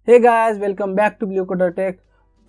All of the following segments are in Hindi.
Hey guys, welcome back to Blue Coder Tech.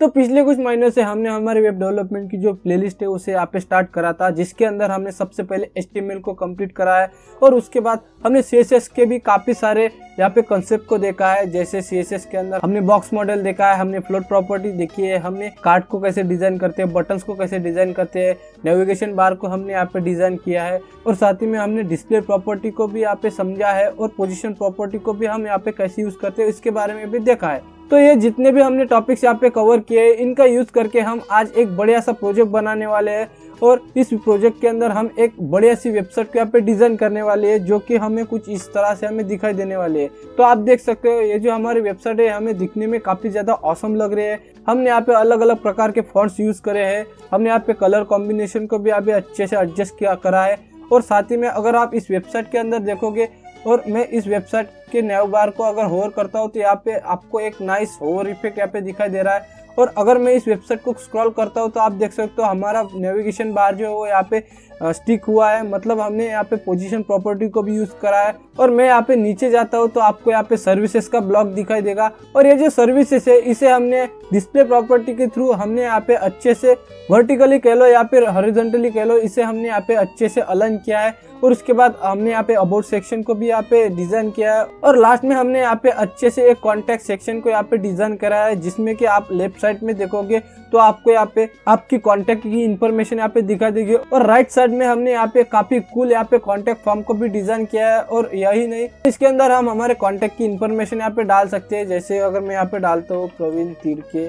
तो पिछले कुछ महीनों से हमने हमारे वेब डेवलपमेंट की जो प्लेलिस्ट है उसे यहाँ पे स्टार्ट करा था, जिसके अंदर हमने सबसे पहले HTML को कंप्लीट करा है और उसके बाद हमने CSS के भी काफ़ी सारे यहाँ पे कंसेप्ट को देखा है। जैसे CSS के अंदर हमने बॉक्स मॉडल देखा है, हमने फ्लोट प्रॉपर्टी देखी है, हमने कार्ड को कैसे डिज़ाइन करते हैं, बटन्स को कैसे डिज़ाइन करते हैं, नेविगेशन बार को हमने यहाँ पे डिज़ाइन किया है और साथ ही में हमने डिस्प्ले प्रॉपर्टी को भी यहाँ पे समझा है और पोजीशन प्रॉपर्टी को भी हम यहाँ पे कैसे यूज़ करते हैं इसके बारे में भी देखा है। तो ये जितने भी हमने टॉपिक्स यहाँ पे कवर किए इनका यूज़ करके हम आज एक बढ़िया सा प्रोजेक्ट बनाने वाले हैं और इस प्रोजेक्ट के अंदर हम एक बढ़िया सी वेबसाइट को यहाँ पे डिज़ाइन करने वाले हैं, जो कि हमें कुछ इस तरह से हमें दिखाई देने वाले है। तो आप देख सकते हो ये जो हमारी वेबसाइट है हमें दिखने में काफ़ी ज़्यादा ऑसम लग रही है। हमने यहाँ पे अलग अलग प्रकार के फॉन्ट्स यूज़ करे हैं, हमने यहाँ पे कलर कॉम्बिनेशन को भी यहाँ पे अच्छे से एडजस्ट किया करा है और साथ ही में अगर आप इस वेबसाइट के अंदर देखोगे और मैं इस वेबसाइट के नेव बार को अगर होवर करता हूँ तो यहाँ पे आपको एक नाइस होवर इफेक्ट यहाँ पे दिखाई दे रहा है। और अगर मैं इस वेबसाइट को स्क्रॉल करता हूँ तो आप देख सकते हो हमारा नेविगेशन बार जो है वो यहाँ पे स्टिक हुआ है, मतलब हमने यहाँ पे पोजीशन प्रॉपर्टी को भी यूज़ करा है। और मैं यहाँ पे नीचे जाता हूँ तो आपको यहाँ पे सर्विसेज का ब्लॉक दिखाई देगा और ये जो सर्विसेज है इसे हमने डिस्प्ले प्रॉपर्टी के थ्रू हमने यहाँ पे अच्छे से वर्टिकली कह लो या फिर हॉरिजॉन्टली कह लो, इसे हमने यहाँ पे अच्छे से अलाइन किया है। और उसके बाद हमने यहाँ पे अबाउट सेक्शन को भी यहाँ पे डिजाइन किया है और लास्ट में हमने यहाँ पे अच्छे से एक कॉन्टैक्ट सेक्शन को यहाँ पे डिजाइन करा है, जिसमें कि आप लेफ्ट साइड में देखोगे तो आपको यहाँ पे आपकी कॉन्टैक्ट की इंफॉर्मेशन यहाँ पे दिखा देगी और राइट साइड में हमने यहाँ पे काफी कूल यहाँ पे कॉन्टैक्ट फॉर्म को भी डिजाइन किया है। और यही नहीं, इसके अंदर हम हमारे कॉन्टैक्ट की इंफॉर्मेशन यहाँ पे डाल सकते हैं। जैसे अगर मैं यहाँ पे डालता हूँ प्रवीण तिरके,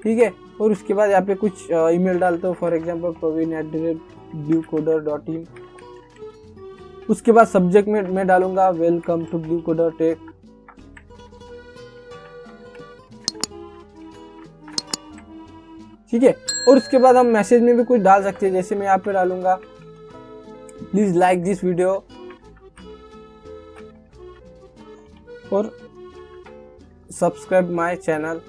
ठीक है, और उसके बाद यहाँ पे कुछ ईमेल डालता हूँ, फॉर एग्जाम्पल praveen@bluecoder.in। उसके बाद सब्जेक्ट में मैं डालूंगा welcome to Blue Coder Tech. ठीक है, और उसके बाद हम मैसेज में भी कुछ डाल सकते हैं। जैसे मैं यहाँ पे डालूंगा प्लीज लाइक दिस वीडियो और सब्सक्राइब माय चैनल।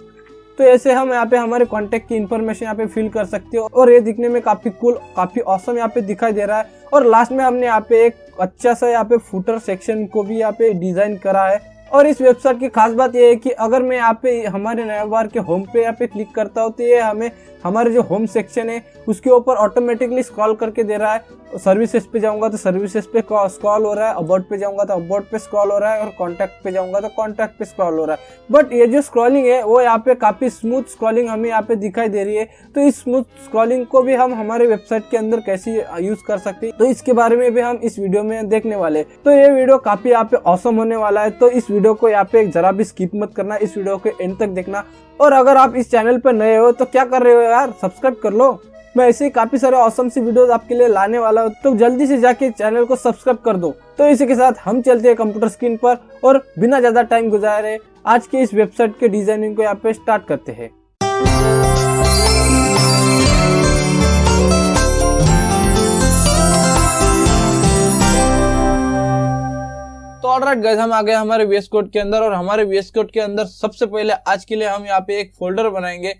तो ऐसे हम यहाँ पे हमारे कॉन्टैक्ट की इंफॉर्मेशन यहाँ पे फिल कर सकते हो और ये दिखने में काफी कूल काफी ऑसम यहाँ पे दिखाई दे रहा है। और लास्ट में हमने यहाँ पे एक अच्छा सा यहाँ पे फुटर सेक्शन को भी यहाँ पे डिजाइन करा है। और इस वेबसाइट की खास बात यह है कि अगर मैं यहाँ पे हमारे नए बार के होम पे यहाँ पे क्लिक करता हूँ तो ये हमें हमारे जो होम सेक्शन है उसके ऊपर ऑटोमेटिकली स्क्रॉल करके दे रहा है। सर्विसेज पे जाऊंगा तो सर्विसेज पे स्क्रॉल हो रहा है, अबाउट पे जाऊंगा तो अबाउट पे स्क्रॉल हो रहा है और कॉन्टैक्ट पे जाऊंगा तो कॉन्टैक्ट पे स्क्रॉल हो रहा है। बट ये जो स्क्रॉलिंग है वो यहाँ पे काफी स्मूथ स्क्रॉलिंग हमें यहाँ पे दिखाई दे रही है। तो इस स्मूथ स्क्रॉलिंग को भी हम हमारे वेबसाइट के अंदर कैसे यूज कर सकते हैं तो इसके बारे में भी हम इस वीडियो में देखने वाले। तो ये वीडियो काफी यहाँ पे ऑसम होने वाला है, तो इस वीडियो को यहाँ पे जरा भी स्किप मत करना, इस वीडियो को एंड तक देखना। और अगर आप इस चैनल पर नए हो तो क्या कर रहे हो यार, सब्सक्राइब कर लो। मैं ऐसे ही काफी सारे ऑसम सी वीडियोस आपके लिए लाने वाला हूँ, तो जल्दी से जाके चैनल को सब्सक्राइब कर दो। तो इसी के साथ हम चलते हैं कंप्यूटर स्क्रीन पर और बिना ज्यादा टाइम गुजारे आज के इस वेबसाइट के डिजाइनिंग को यहाँ पे स्टार्ट करते हैं। तो ऑलराइट गाइस, हम आ गए हमारे VS कोड के अंदर और हमारे VS कोड के अंदर सबसे पहले आज के लिए हम यहाँ पे एक फोल्डर बनाएंगे।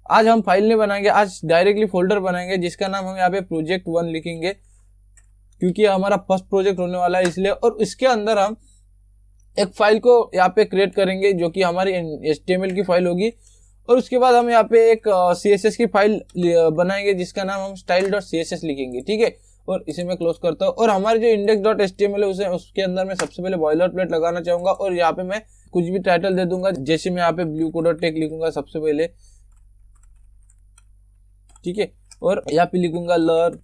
आज हम फाइल नहीं बनाएंगे, आज डायरेक्टली फोल्डर बनाएंगे जिसका नाम हम यहाँ पे प्रोजेक्ट 1 लिखेंगे, क्योंकि हमारा फर्स्ट प्रोजेक्ट होने वाला है इसलिए। और इसके अंदर हम एक फाइल को यहाँ पे क्रिएट करेंगे जो कि हमारी HTML की फाइल होगी। और उसके बाद हम यहाँ पे एक CSS की फाइल बनाएंगे जिसका नाम हम style.css लिखेंगे, ठीक है। और इसे मैं क्लोज करता हूँ और हमारे जो index.html है उसके अंदर मैं सबसे पहले बॉयलर प्लेट लगाना चाहूंगा और यहाँ पे मैं कुछ भी टाइटल दे दूंगा। जैसे मैं यहाँ पे ब्लू कोडर टेक लिखूंगा सबसे पहले, ठीक है, और यहाँ पे लिखूंगा लर्न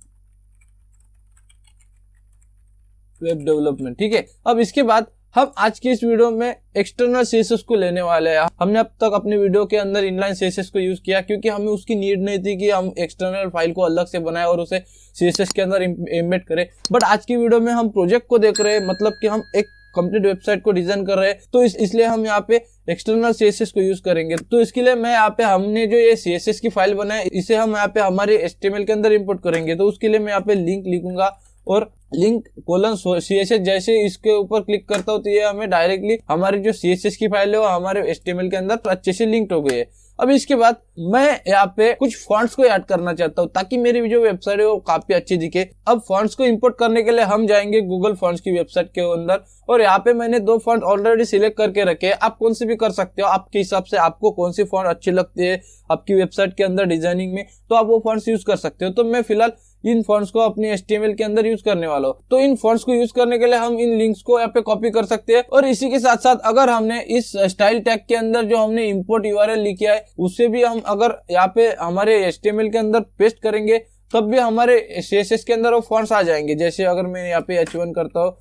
वेब डेवलपमेंट, ठीक है। अब इसके बाद हम आज की इस वीडियो में एक्सटर्नल CSS को लेने वाले हैं। हमने अब तक अपने वीडियो के अंदर इनलाइन CSS को यूज किया क्योंकि हमें उसकी नीड नहीं थी कि हम एक्सटर्नल फाइल को अलग से बनाए और उसे CSS के अंदर एम्बेड करें। बट आज की वीडियो में हम प्रोजेक्ट को देख रहे हैं, मतलब कि हम एक कंप्लीट वेबसाइट को डिजाइन कर रहे हैं, तो इसलिए हम यहाँ पे एक्सटर्नल CSS को यूज करेंगे। तो इसके लिए मैं यहाँ पे हमने जो ये CSS की फाइल बनाई इसे हम यहाँ पे हमारे HTML के अंदर इंपोर्ट करेंगे। तो उसके लिए मैं यहाँ पे लिंक लिखूंगा और लिंक कोलन CSS, जैसे इसके ऊपर क्लिक करता हूँ तो ये हमें डायरेक्टली हमारी जो CSS की फाइल है वो हमारे HTML के अंदर अच्छे से लिंक्ड हो गई है। अब इसके बाद मैं यहाँ पे कुछ फॉन्ट्स को ऐड करना चाहता हूँ ताकि मेरी जो वेबसाइट है वो काफी अच्छी दिखे। अब फॉन्ट्स को इंपोर्ट करने के लिए हम जाएंगे गूगल फॉन्ट्स की वेबसाइट के अंदर और यहाँ पे मैंने 2 फॉन्ट ऑलरेडी सिलेक्ट करके रखे हैं। आप कौन से भी कर सकते हो, आपके हिसाब से आपको कौन सी फॉन्ट अच्छी लगती है आपकी वेबसाइट के अंदर डिजाइनिंग में, तो आप वो फॉन्ट्स यूज कर सकते हो। तो मैं फिलहाल इन फॉन्ट्स को अपनी HTML के अंदर यूज करने वाला हूँ। तो इन फॉन्ट्स को यूज करने के लिए हम इन लिंक्स को यहाँ पे कॉपी कर सकते हैं और इसी के साथ साथ अगर हमने इस स्टाइल टैग के अंदर जो हमने इंपोर्ट URL लिखा है उसे भी हम अगर यहाँ पे हमारे HTML के अंदर पेस्ट करेंगे तब भी हमारे CSS के अंदर वो फॉन्ट्स आ जाएंगे। जैसे अगर मैं यहाँ पे H1 करता हूँ,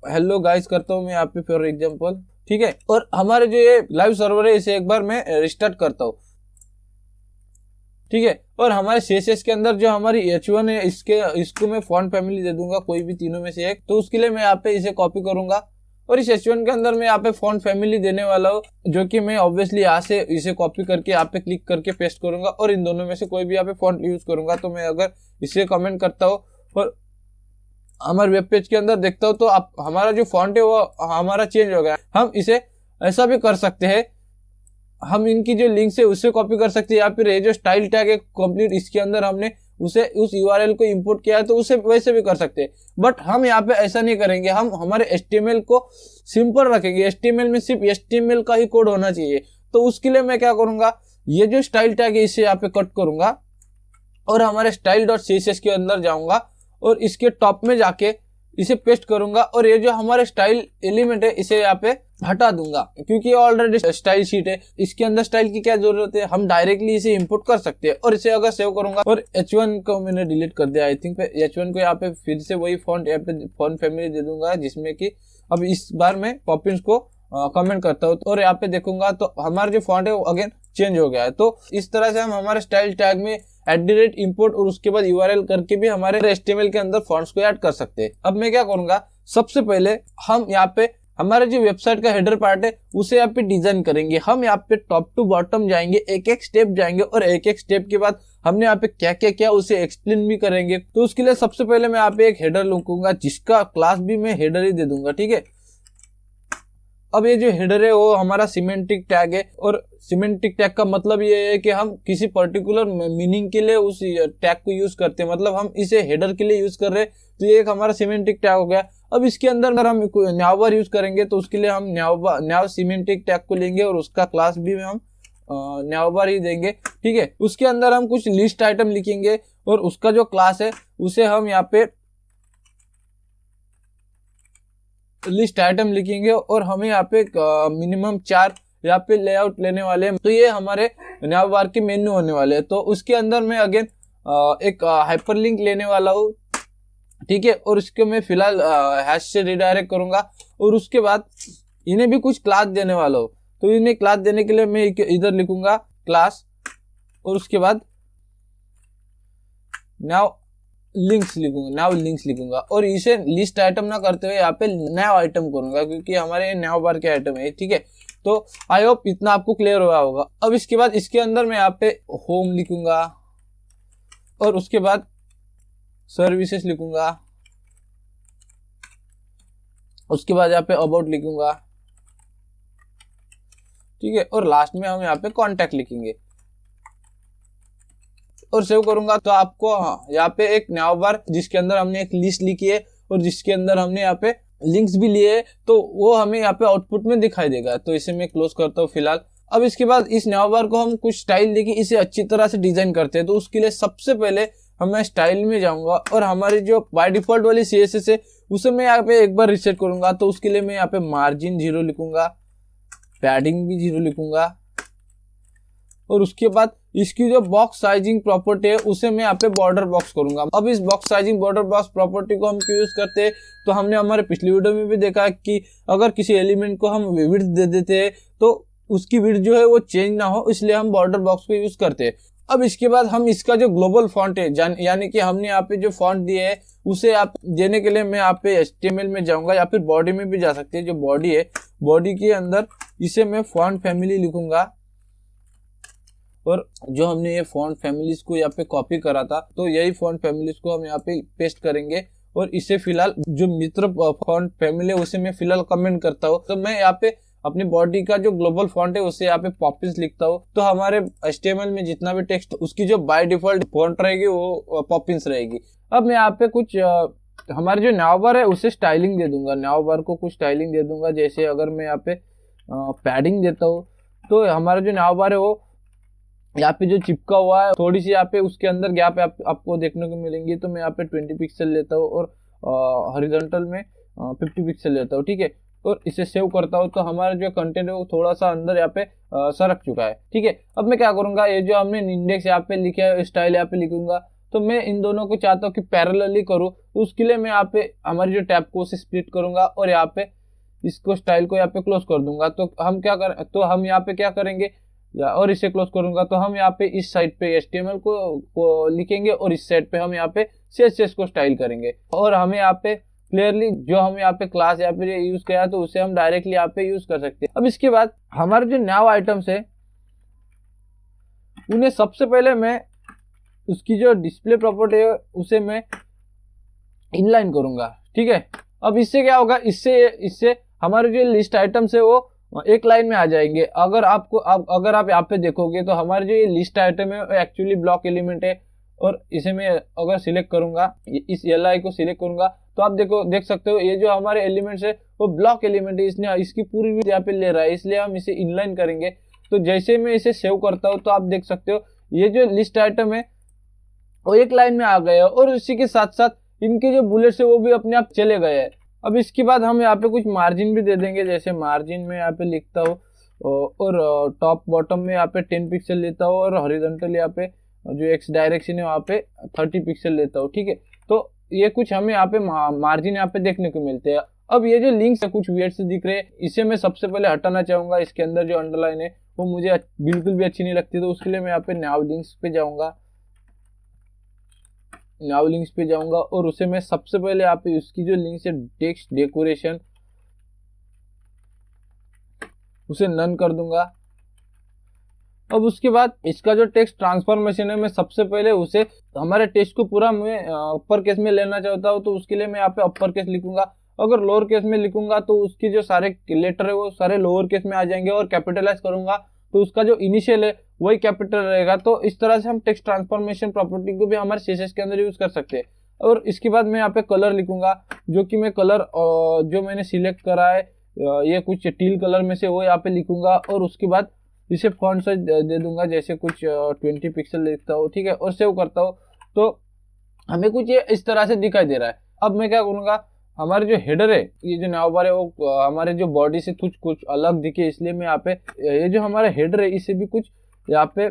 हेलो गाइस करता हूँ मैं यहाँ पे फॉर एग्जांपल, ठीक है। और हमारे जो ये लाइव सर्वर है इसे एक बार मैं रिस्टार्ट करता हूँ, ठीक है। और हमारे CSS के अंदर जो हमारी H1 है इसको मैं फॉन्ट फैमिली दे दूंगा, कोई भी तीनों में से एक। तो उसके लिए मैं यहाँ पे इसे कॉपी करूंगा और इस H1 के अंदर मैं यहाँ पे फॉन्ट फैमिली देने वाला हूँ, जो कि मैं ऑब्वियसली यहाँ से इसे कॉपी करके यहाँ पे क्लिक करके पेस्ट करूंगा और इन दोनों में से कोई भी यहाँ पे फॉन्ट यूज करूंगा। तो मैं अगर इसे कमेंट करता हूँ और हमारे वेब पेज के अंदर देखता हूँ तो आप हमारा जो फॉन्ट है वो हमारा चेंज हो गया। हम इसे ऐसा भी कर सकते हैं, हम इनकी जो लिंक्स है उससे कॉपी कर सकते हैं या फिर ये जो स्टाइल टैग है कंप्लीट इसके अंदर हमने उसे उस URL को इंपोर्ट किया है तो उसे वैसे भी कर सकते हैं। बट हम यहाँ पे ऐसा नहीं करेंगे, हम हमारे HTML को सिंपल रखेंगे। HTML में सिर्फ HTML का ही कोड होना चाहिए। तो उसके लिए मैं क्या करूंगा, ये जो स्टाइल टैग है इसे यहाँ पे कट करूंगा और हमारे style.css के अंदर जाऊंगा और इसके टॉप में जाके इसे पेस्ट करूंगा और ये जो हमारे स्टाइल एलिमेंट है इसे यहाँ पे हटा दूंगा क्योंकि ये ऑलरेडी स्टाइल शीट है, इसके अंदर स्टाइल की क्या जरूरत है, हम डायरेक्टली इसे इंपोर्ट कर सकते हैं। और इसे अगर सेव करूंगा और H1 को मैंने डिलीट कर दिया, आई थिंक H1 को यहाँ पे फिर से वही फॉन्ट यहाँ पे फॉन्ट फैमिली दे दूंगा जिसमें कि अब इस बार मैं पॉपिंस को कमेंट करता हूँ और यहाँ पे देखूंगा तो हमारा जो फॉन्ट है वो अगेन चेंज हो गया है। तो इस तरह से हम हमारे स्टाइल टैग में @import और उसके बाद URL करके भी हमारे HTML के अंदर फॉन्ट्स को ऐड कर सकते हैं। अब मैं क्या करूंगा, सबसे पहले हम यहाँ पे हमारे जो वेबसाइट का हेडर पार्ट है उसे यहाँ पे डिजाइन करेंगे। हम यहाँ पे टॉप टू बॉटम जाएंगे, एक एक स्टेप जाएंगे और एक एक स्टेप के बाद हमने यहाँ पे क्या क्या किया उसे एक्सप्लेन भी करेंगे। तो उसके लिए सबसे पहले मैं यहाँ पे एक हेडर लिखूंगा जिसका क्लास भी मैं हेडर ही दे दूंगा, ठीक है। अब ये जो हेडर है वो हमारा सिमेंटिक टैग है और सिमेंटिक टैग का मतलब ये है कि हम किसी पर्टिकुलर मीनिंग के लिए उस टैग को यूज करते हैं, मतलब हम इसे हेडर के लिए यूज कर रहे हैं तो ये एक हमारा सिमेंटिक टैग हो गया। अब इसके अंदर अगर हम न्यावर यूज करेंगे तो उसके लिए हम न्याव सिमेंटिक टैग को लेंगे और उसका क्लास भी हम न्यावर ही देंगे, ठीक है। उसके अंदर हम कुछ लिस्ट आइटम लिखेंगे और उसका जो क्लास है उसे हम यहाँ पे लिस्ट आइटम लिखेंगे और हमें यहाँ पे मिनिमम 4 यहाँ पे लेआउट लेने वाले हैं। तो ये हमारे न्यावबार के मेन्यू होने वाले हैं। तो उसके अंदर मैं अगेन एक हाइपरलिंक लेने वाला हूँ, ठीक है। और इसके मैं फिलहाल हैश से रिडायरेक्ट करूंगा और उसके बाद इन्हें भी कुछ क्लास देने वाला हूँ। तो इन्हें क्लास देने के लिए मैं इधर लिखूंगा क्लास और उसके बाद नाउ लिंक्स लिखूंगा और इसे लिस्ट आइटम ना करते हुए यहाँ पे नया आइटम करूंगा क्योंकि हमारे नया बार के आइटम है, ठीक है। तो आई होप इतना आपको क्लियर हुआ होगा। अब इसके बाद इसके अंदर मैं यहाँ पे होम लिखूंगा और उसके बाद सर्विसेज लिखूंगा, उसके बाद यहाँ पे अबाउट लिखूंगा, ठीक है। और लास्ट में हम यहाँ पे कॉन्टैक्ट लिखेंगे और सेव करूंगा। तो आपको यहाँ पे एक नया बार जिसके अंदर हमने एक लिस्ट लिखी है और जिसके अंदर हमने यहाँ पे लिंक्स भी लिए तो वो हमें यहाँ पे आउटपुट में दिखाई देगा। तो इसे मैं क्लोज करता हूँ फिलहाल। अब इसके बाद इस नया बार को हम कुछ स्टाइल देके इसे अच्छी तरह से डिजाइन करते हैं। तो उसके लिए सबसे पहले मैं स्टाइल में जाऊंगा और हमारी जो बाय डिफॉल्ट वाली CSS है उसे मैं यहाँ पे एक बार रिसेट करूंगा। तो उसके लिए मैं यहाँ पे मार्जिन 0 लिखूंगा, पैडिंग भी 0 लिखूंगा और उसके बाद इसकी जो बॉक्स साइजिंग प्रॉपर्टी है उसे मैं यहाँ पे बॉर्डर बॉक्स करूंगा। अब इस box sizing border box property को हम क्यों यूज करते हैं, तो हमने हमारे पिछली वीडियो में भी देखा कि अगर किसी एलिमेंट को हम विड्थ दे देते हैं तो उसकी विड्थ जो है वो चेंज ना हो, इसलिए हम बॉर्डर बॉक्स को यूज करते हैं। अब इसके बाद हम इसका जो ग्लोबल फॉन्ट है यानी कि हमने यहाँ पे जो फॉन्ट दिए है उसे आप देने के लिए मैं यहाँ पे HTML में जाऊंगा या फिर बॉडी में भी जा सकते हैं। जो बॉडी है बॉडी के अंदर इसे मैं फॉन्ट फैमिली लिखूंगा और जो हमने ये फॉन्ट फैमिलीज को यहाँ पे कॉपी करा था तो यही फॉन्ट फैमिलीज को हम यहाँ पे पेस्ट करेंगे और इसे फिलहाल जो मित्र फॉन्ट फैमिली है उसे मैं फिलहाल कमेंट करता हूँ। तो मैं यहाँ पे अपनी बॉडी का जो ग्लोबल फॉन्ट है उसे यहाँ पे पॉपिंस लिखता हूँ, तो हमारे HTML में जितना भी टेक्स्ट उसकी जो बाय डिफॉल्ट फॉन्ट रहेगी वो पॉपिंस रहेगी। अब मैं यहाँ पे कुछ हमारे जो नावबार है उसे स्टाइलिंग दे दूंगा, नावबार को कुछ स्टाइलिंग दे दूंगा। जैसे अगर मैं यहाँ पे पैडिंग देता हूँ तो हमारा जो नावबार है वो यहाँ पे जो चिपका हुआ है थोड़ी सी यहाँ पे उसके अंदर गैप आपको देखने को मिलेंगी। तो मैं यहाँ पे 20 पिक्सल लेता हूँ और हॉरिजॉन्टल में 50 पिक्सल लेता हूँ, ठीक है। और इसे सेव करता हूँ तो हमारा जो कंटेंट है वो थोड़ा सा अंदर यहाँ पे सरक चुका है, ठीक है। अब मैं क्या करूंगा, ये जो हमने इंडेक्स यहाँ पे लिखा है स्टाइल यहाँ पे लिखूंगा, तो मैं इन दोनों को चाहता हूँ कि पैरेलली करूँ। उसके लिए मैं यहाँ पे हमारी जो टैब को उसे स्प्लिट करूंगा और यहाँ पे इसको स्टाइल को यहाँ पे क्लोज कर दूंगा। तो हम यहाँ पे क्या करेंगे, और इसे क्लोज करूंगा तो हम यहाँ पे इस साइड पे HTML को लिखेंगे और इस साइड पे हम यहाँ पे CSS को स्टाइल करेंगे। और हमें यहाँ पे क्लियरली जो हम यहाँ पे क्लास यहाँ पे यूज किया तो उसे हम डायरेक्टली यहाँ पे यूज कर सकते हैं। अब इसके बाद हमारे जो नाव आइटम्स है उन्हें सबसे पहले मैं उसकी जो डिस्प्ले प्रॉपर्टी है उसे मैं इनलाइन करूंगा, ठीक है। अब इससे क्या होगा, इससे हमारे जो लिस्ट आइटम्स है वो एक लाइन में आ जाएंगे। अगर आप यहाँ पे देखोगे तो हमारे जो ये लिस्ट आइटम है एक्चुअली ब्लॉक एलिमेंट है। और इसे मैं अगर सिलेक्ट करूंगा, इस LI को सिलेक्ट करूंगा तो आप देख सकते हो ये जो हमारे एलिमेंट्स है वो ब्लॉक एलिमेंट है। इसने इसकी पूरी भी यहाँ पे ले रहा है, इसलिए हम इसे इनलाइन करेंगे। तो जैसे मैं इसे सेव करता हूँ तो आप देख सकते हो ये जो लिस्ट आइटम है वो एक लाइन में आ गया और इसी के साथ साथ इनके जो बुलेट्स है वो भी अपने आप चले गए हैं। अब इसके बाद हम यहाँ पे कुछ मार्जिन भी दे देंगे। जैसे मार्जिन में यहाँ पे लिखता हूँ और टॉप बॉटम में यहाँ पे 10 पिक्सल लेता हूँ और हॉरिजॉन्टल यहाँ पे जो X डायरेक्शन है वहाँ पे 30 पिक्सल लेता हूँ, ठीक है। तो ये कुछ हमें यहाँ पे मार्जिन यहाँ पे देखने को मिलते हैं। अब ये जो लिंक्स है कुछ वियर्ड से दिख रहे हैं, इसे मैं सबसे पहले हटाना चाहूंगा। इसके अंदर जो अंडरलाइन है वो मुझे बिल्कुल भी अच्छी नहीं लगती, तो उसके लिए मैं यहाँ पे नाव लिंक्स पे जाऊंगा और उसे मैं सबसे पहले यहाँ पे उसकी जो लिंक्स है टेक्स्ट डेकोरेशन उसे नन कर दूंगा। अब उसके बाद इसका जो टेक्स्ट ट्रांसफॉर्मेशन है मैं सबसे पहले उसे हमारे टेक्स्ट को पूरा मैं अपर केस में लेना चाहता हूँ, तो उसके लिए मैं यहाँ पे अपर केस लिखूंगा। अगर लोअर केस में लिखूंगा तो उसकी जो सारे लेटर है वो सारे लोअर केस में आ जाएंगे और कैपिटलाइज करूंगा तो उसका जो इनिशियल है वही कैपिटल रहेगा। तो इस तरह से हम टेक्स्ट ट्रांसफॉर्मेशन प्रॉपर्टी को भी हमारे CSS के अंदर यूज कर सकते हैं। और इसके बाद मैं यहाँ पे कलर लिखूंगा, जो कि मैं कलर जो मैंने सिलेक्ट करा है ये कुछ टील कलर में से वो यहाँ पे लिखूंगा और उसके बाद इसे फॉन्ट साइज दे दूंगा। जैसे कुछ 20 पिक्सल लिखता हूँ, ठीक है, और सेव करता हूँ तो हमें कुछ ये इस तरह से दिखाई दे रहा है। अब मैं क्या करूंगा, हमारे जो हेडर है ये जो नावबार है वो हमारे जो बॉडी से कुछ अलग दिखे, इसलिए मैं यहाँ पे ये जो हमारा हेडर है इसे भी कुछ यहाँ पे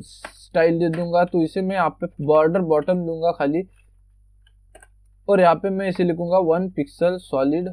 स्टाइल दे दूंगा। तो इसे मैं यहाँ पे बॉर्डर बॉटम दूंगा खाली और यहाँ पे मैं इसे लिखूंगा 1 पिक्सल सॉलिड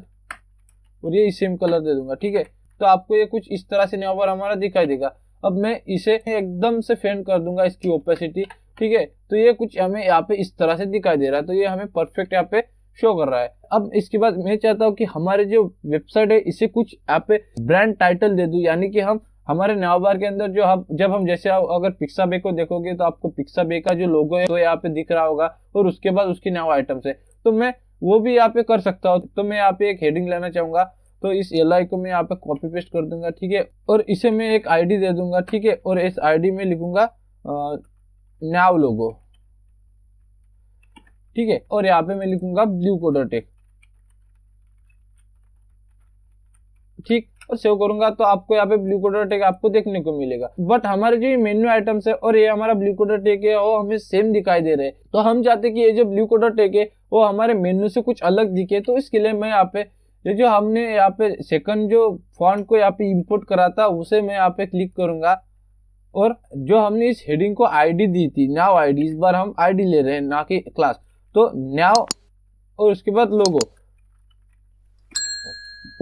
और ये सेम कलर दे दूंगा, ठीक है। तो आपको ये कुछ इस तरह से नावबार हमारा दिखाई देगा। अब मैं इसे एकदम से फेंट कर दूंगा इसकी ओपेसिटी, ठीक है। तो ये कुछ हमें यहाँ पे इस तरह से दिखाई दे रहा है, तो ये हमें परफेक्ट यहाँ पे शो कर रहा है। अब इसके बाद मैं चाहता हूँ कि हमारे जो वेबसाइट है इसे कुछ यहाँ पे ब्रांड टाइटल दे दूं, यानी कि हम हमारे नावबार के अंदर जब हम जैसे अगर पिक्साबे को देखोगे तो आपको पिक्साबे का जो लोगो है तो यहाँ पे दिख रहा होगा और उसके बाद उसकी नाव आइटम्स है, तो मैं वो भी यहाँ पे कर सकता हूँ। तो मैं यहाँ पे एक हेडिंग लेना चाहूंगा, तो इस LI को मैं यहाँ पे कॉपी पेस्ट कर दूंगा, ठीक है, और इसे मैं एक ID दे दूंगा, ठीक है, और इस ID में लिखूंगा नाव लोगो, ठीक है, और यहाँ पे मैं लिखूंगा ब्लू कोडर टेक, ठीक, और सेव करूंगा तो आपको यहाँ पे ब्लू कोडर टेक आपको देखने को मिलेगा। बट हमारे जो मेन्यू आइटम्स है और ये हमारा ब्लू कोडर टेक है वो हमें सेम दिखाई दे रहे हैं। तो हम चाहते हैं कि ये जो ब्लू कोडर टेक है वो हमारे मेन्यू से कुछ अलग दिखे, तो इसके लिए मैं यहाँ पे ये जो हमने यहाँ पे सेकंड जो फॉन्ट को यहाँ पे इंपोर्ट करा था उसे मैं यहाँ पे क्लिक करूंगा और जो हमने इस हेडिंग को ID दी थी नाव ID, इस बार हम ID ले रहे हैं ना कि क्लास, तो नाव और उसके बाद लोगो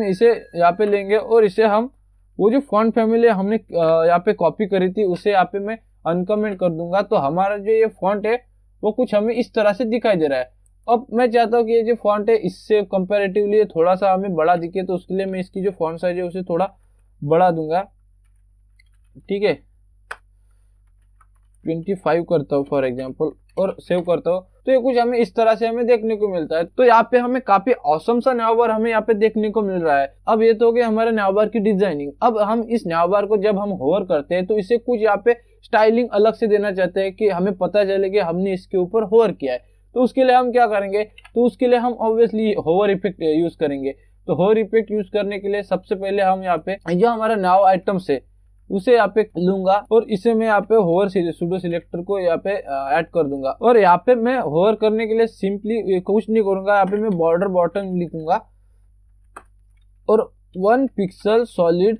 इसे यहाँ पे लेंगे और इसे हम वो जो फॉन्ट फैमिली हमने यहाँ पे कॉपी करी थी उसे यहाँ पे मैं अनकमेंट कर दूंगा। तो हमारा जो ये फॉन्ट है वो कुछ हमें इस तरह से दिखाई दे रहा है। अब मैं चाहता हूँ कि ये जो फॉन्ट है इससे कंपैरेटिवली थोड़ा सा हमें बड़ा दिखे, तो उसके लिए मैं इसकी जो फॉन्ट साइज है उसे थोड़ा बढ़ा दूंगा, ठीक है, 25 करता हूँ फॉर एग्जांपल और सेव करता हूँ। तो ये कुछ हमें इस तरह से हमें देखने को मिलता है। तो यहाँ पे हमें काफी औसम सा नावबार हमें यहाँ पे देखने को मिल रहा है। अब ये तो हो गया हमारे नावबार की डिजाइनिंग। अब हम इस नावबार को जब हम होवर करते हैं तो इसे कुछ यहाँ पे स्टाइलिंग अलग से देना चाहते हैं कि हमें पता चले कि हमने इसके ऊपर होवर किया है। तो उसके लिए हम क्या करेंगे, तो उसके लिए हम ऑब्वियसली होवर इफेक्ट यूज करेंगे। तो होवर इफेक्ट यूज करने के लिए सबसे पहले हम यहाँ पे जो हमारा नाव आइटम्स है उसे यहाँ पे लूंगा और इसे मैं यहाँ पे होवर सूडो सिलेक्टर को यहाँ पे ऐड कर दूंगा। और यहाँ पे मैं होवर करने के लिए सिंपली कुछ नहीं करूंगा, यहाँ पे मैं बॉर्डर बॉटम लिखूंगा और 1 पिक्सल सॉलिड,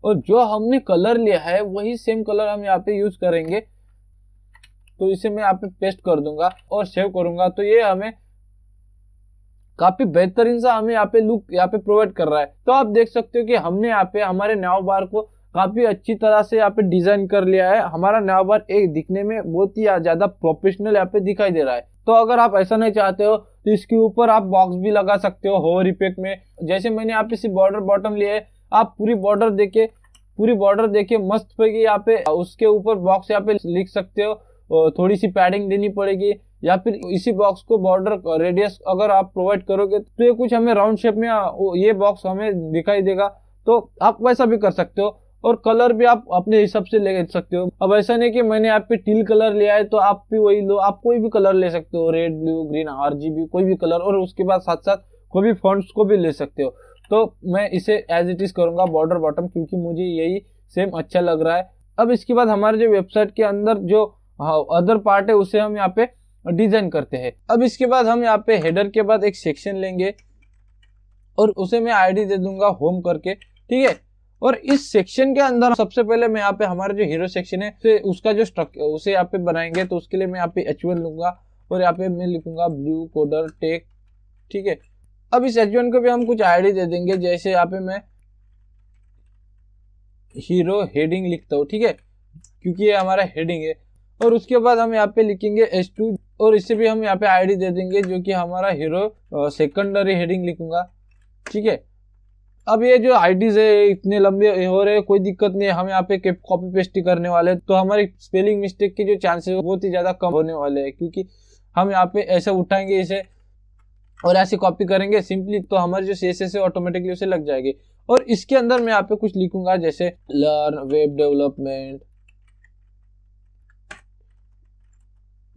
और जो हमने कलर लिया है वही सेम कलर हम यहाँ पे यूज करेंगे। तो इसे मैं यहाँ पे पेस्ट कर दूंगा और सेव करूंगा। तो ये हमें काफी बेहतरीन सा हमें यहाँ पे लुक यहाँ पे प्रोवाइड कर रहा है। तो आप देख सकते हो कि हमने यहाँ पे हमारे नाव बार को काफी अच्छी तरह से यहाँ पे डिजाइन कर लिया है। हमारा नाव बार एक दिखने में बहुत ही ज्यादा प्रोफेशनल यहाँ पे दिखाई दे रहा है। तो अगर आप ऐसा नहीं चाहते हो तो इसके ऊपर आप बॉक्स भी लगा सकते हो होवर इफेक्ट में। जैसे मैंने यहाँ पे सिर्फ बॉर्डर बॉटम लिए है, आप पूरी बॉर्डर देके मस्त पैकी यहाँ पे उसके ऊपर बॉक्स यहाँ पे लिख सकते हो। थोड़ी सी पैडिंग देनी पड़ेगी या फिर इसी बॉक्स को बॉर्डर रेडियस अगर आप प्रोवाइड करोगे तो ये कुछ हमें राउंड शेप में ये बॉक्स हमें दिखाई देगा। तो आप वैसा भी कर सकते हो और कलर भी आप अपने हिसाब से ले सकते हो। अब ऐसा नहीं कि मैंने यहाँ पे टील कलर लिया है तो आप भी वही लो, आप कोई भी कलर ले सकते हो, रेड ब्लू ग्रीन RGB कोई भी कलर, और उसके बाद साथ साथ कोई भी फॉन्ट्स को भी ले सकते हो। तो मैं इसे एज इट इज करूंगा बॉर्डर बॉटम, क्योंकि मुझे यही सेम अच्छा लग रहा है। अब इसके बाद हमारे जो वेबसाइट के अंदर जो अदर पार्ट है उसे हम यहाँ पे डिजाइन करते हैं। अब इसके बाद हम यहाँ पे हेडर के बाद एक सेक्शन लेंगे और उसे मैं ID दे दूंगा होम करके, ठीक है। और इस सेक्शन के अंदर सबसे पहले मैं यहाँ पे हमारा जो हीरो सेक्शन है उसका जो स्ट्रक्चर उसे यहाँ पे बनाएंगे। तो उसके लिए मैं यहाँ पे H1 लूंगा और यहाँ पे मैं लिखूंगा ब्लू कोडर टेक, ठीक है। अब इस H1 को भी हम कुछ ID दे देंगे, जैसे यहाँ पे मैं हीरो हेडिंग लिखता हूँ, ठीक है, क्योंकि ये हमारा हेडिंग है। और उसके बाद हम यहाँ पे लिखेंगे H2 और इसे भी हम यहाँ पे ID दे देंगे जो कि हमारा हीरो सेकेंडरी हेडिंग लिखूंगा, ठीक है। अब ये जो IDs है इतने लंबे हो रहे, कोई दिक्कत नहीं है, हम यहाँ पे कॉपी पेस्ट ही करने वाले हैं। तो हमारी स्पेलिंग मिस्टेक के जो चांसेस बहुत ही ज्यादा कम होने वाले हैं, क्योंकि हम यहाँ पे ऐसे उठाएंगे इसे और ऐसे कॉपी करेंगे सिंपली, तो हमारे जो CSS है ऑटोमेटिकली उसे लग जाएगी। और इसके अंदर मैं यहाँ पे कुछ लिखूंगा जैसे learn web development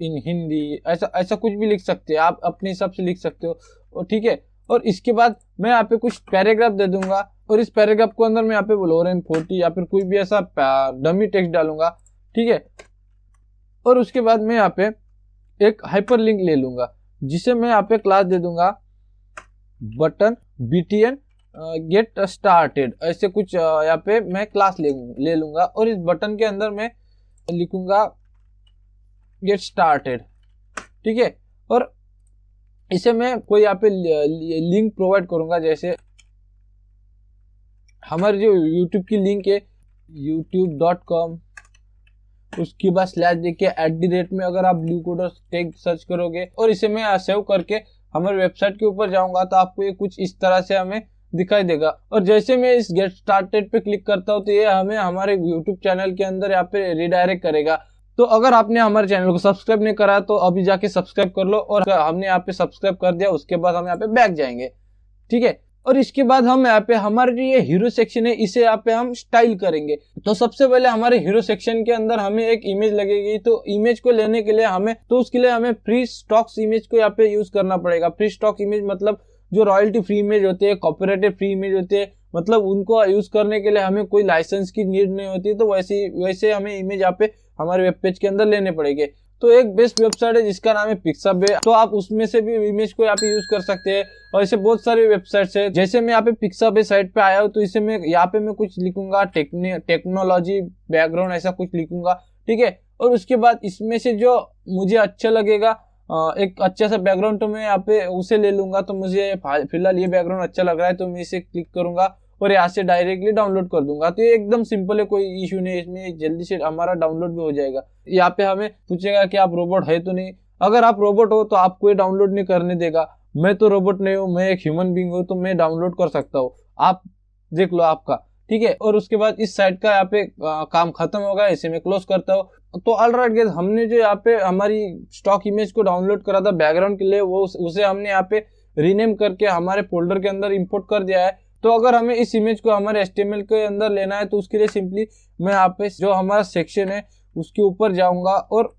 in Hindi, ऐसा कुछ भी लिख सकते हैं, आप अपने हिसाब से लिख सकते हो, और ठीक है। और इसके बाद मैं यहाँ पे कुछ पैराग्राफ दे दूंगा और इस पैराग्राफ को अंदर मैं यहाँ पे लोरेन 40 या फिर कोई भी ऐसा डमी टेक्स्ट डालूंगा, ठीक है। और उसके बाद मैं यहाँ पे एक हाइपरलिंक ले लूंगा जिसे मैं यहाँ पे क्लास दे दूंगा बटन BTN गेट स्टार्टेड, ऐसे कुछ यहाँ पे मैं क्लास ले लूंगा। और इस बटन के अंदर मैं लिखूंगा गेट स्टार्टेड, ठीक है। और इसे मैं कोई यहाँ पे लिंक प्रोवाइड करूंगा, जैसे हमारी जो YouTube की लिंक है youtube.com, उसके बाद स्लैश देके @ में अगर आप ब्लू कोडर टैग सर्च करोगे और इसे मैं सेव करके हमारे वेबसाइट के ऊपर जाऊंगा तो आपको ये कुछ इस तरह से हमें दिखाई देगा। और जैसे मैं इस गेट स्टार्टेड पे क्लिक करता हूँ तो ये हमें हमारे YouTube चैनल के अंदर यहाँ पे रिडायरेक्ट करेगा। तो अगर आपने हमारे चैनल को सब्सक्राइब नहीं करा तो अभी जाके सब्सक्राइब कर लो, और हमने यहाँ पे सब्सक्राइब कर दिया उसके बाद हम यहाँ पे बैक जाएंगे, ठीक है। और इसके बाद हम यहाँ पे हमारे जो ये हीरो सेक्शन है इसे यहाँ पे हम स्टाइल करेंगे। तो सबसे पहले हमारे हीरो सेक्शन के अंदर हमें एक इमेज लगेगी। तो इमेज को लेने के लिए उसके लिए हमें फ्री स्टॉक्स इमेज को यहाँ पे यूज करना पड़ेगा। फ्री स्टॉक इमेज मतलब जो रॉयल्टी फ्री इमेज होते हैं, कॉपीराइटेड फ्री इमेज होते हैं, मतलब उनको यूज करने के लिए हमें कोई लाइसेंस की नीड नहीं होती। तो वैसे हमें इमेज यहाँ पे हमारे वेब पेज के अंदर लेने पड़ेंगे। तो एक बेस्ट वेबसाइट है जिसका नाम है पिक्साबे, तो आप उसमें से भी इमेज को यहाँ पे यूज कर सकते हैं। और ऐसे बहुत सारे वेबसाइट्स है, जैसे मैं यहाँ पे पिक्साबे साइट पे आया हूँ तो इसे मैं यहाँ पे मैं कुछ लिखूंगा टेक्नोलॉजी बैकग्राउंड, ऐसा कुछ लिखूंगा, ठीक है। और उसके बाद इसमें से जो मुझे अच्छा लगेगा एक अच्छा सा बैकग्राउंड तो मैं यहाँ पे उसे ले लूंगा। तो मुझे फिलहाल ये बैकग्राउंड अच्छा लग रहा है तो मैं इसे क्लिक करूंगा और यहाँ से डायरेक्टली डाउनलोड कर दूंगा। तो ये एकदम सिंपल है, कोई इशू नहीं है इसमें, जल्दी से हमारा डाउनलोड भी हो जाएगा। यहाँ पे हमें पूछेगा कि आप रोबोट है तो नहीं। अगर आप रोबोट हो तो आपको ये डाउनलोड नहीं करने देगा। मैं तो रोबोट नहीं हूँ, मैं एक ह्यूमन बीइंग हूँ तो मैं डाउनलोड कर सकता हूँ, आप देख लो आपका, ठीक है। और उसके बाद इस साइड का यहाँ पे काम खत्म होगा, इसे मैं क्लोज करता हूँ। तो ऑलराइट गाइस, हमने जो यहाँ पे हमारी स्टॉक इमेज को डाउनलोड करा था बैकग्राउंड के लिए, वो उसे हमने यहाँ पे रीनेम करके हमारे फोल्डर के अंदर इंपोर्ट कर दिया है। तो अगर हमें इस इमेज को हमारे HTML के अंदर लेना है तो उसके लिए सिंपली मैं यहाँ पे जो हमारा सेक्शन है उसके ऊपर जाऊंगा और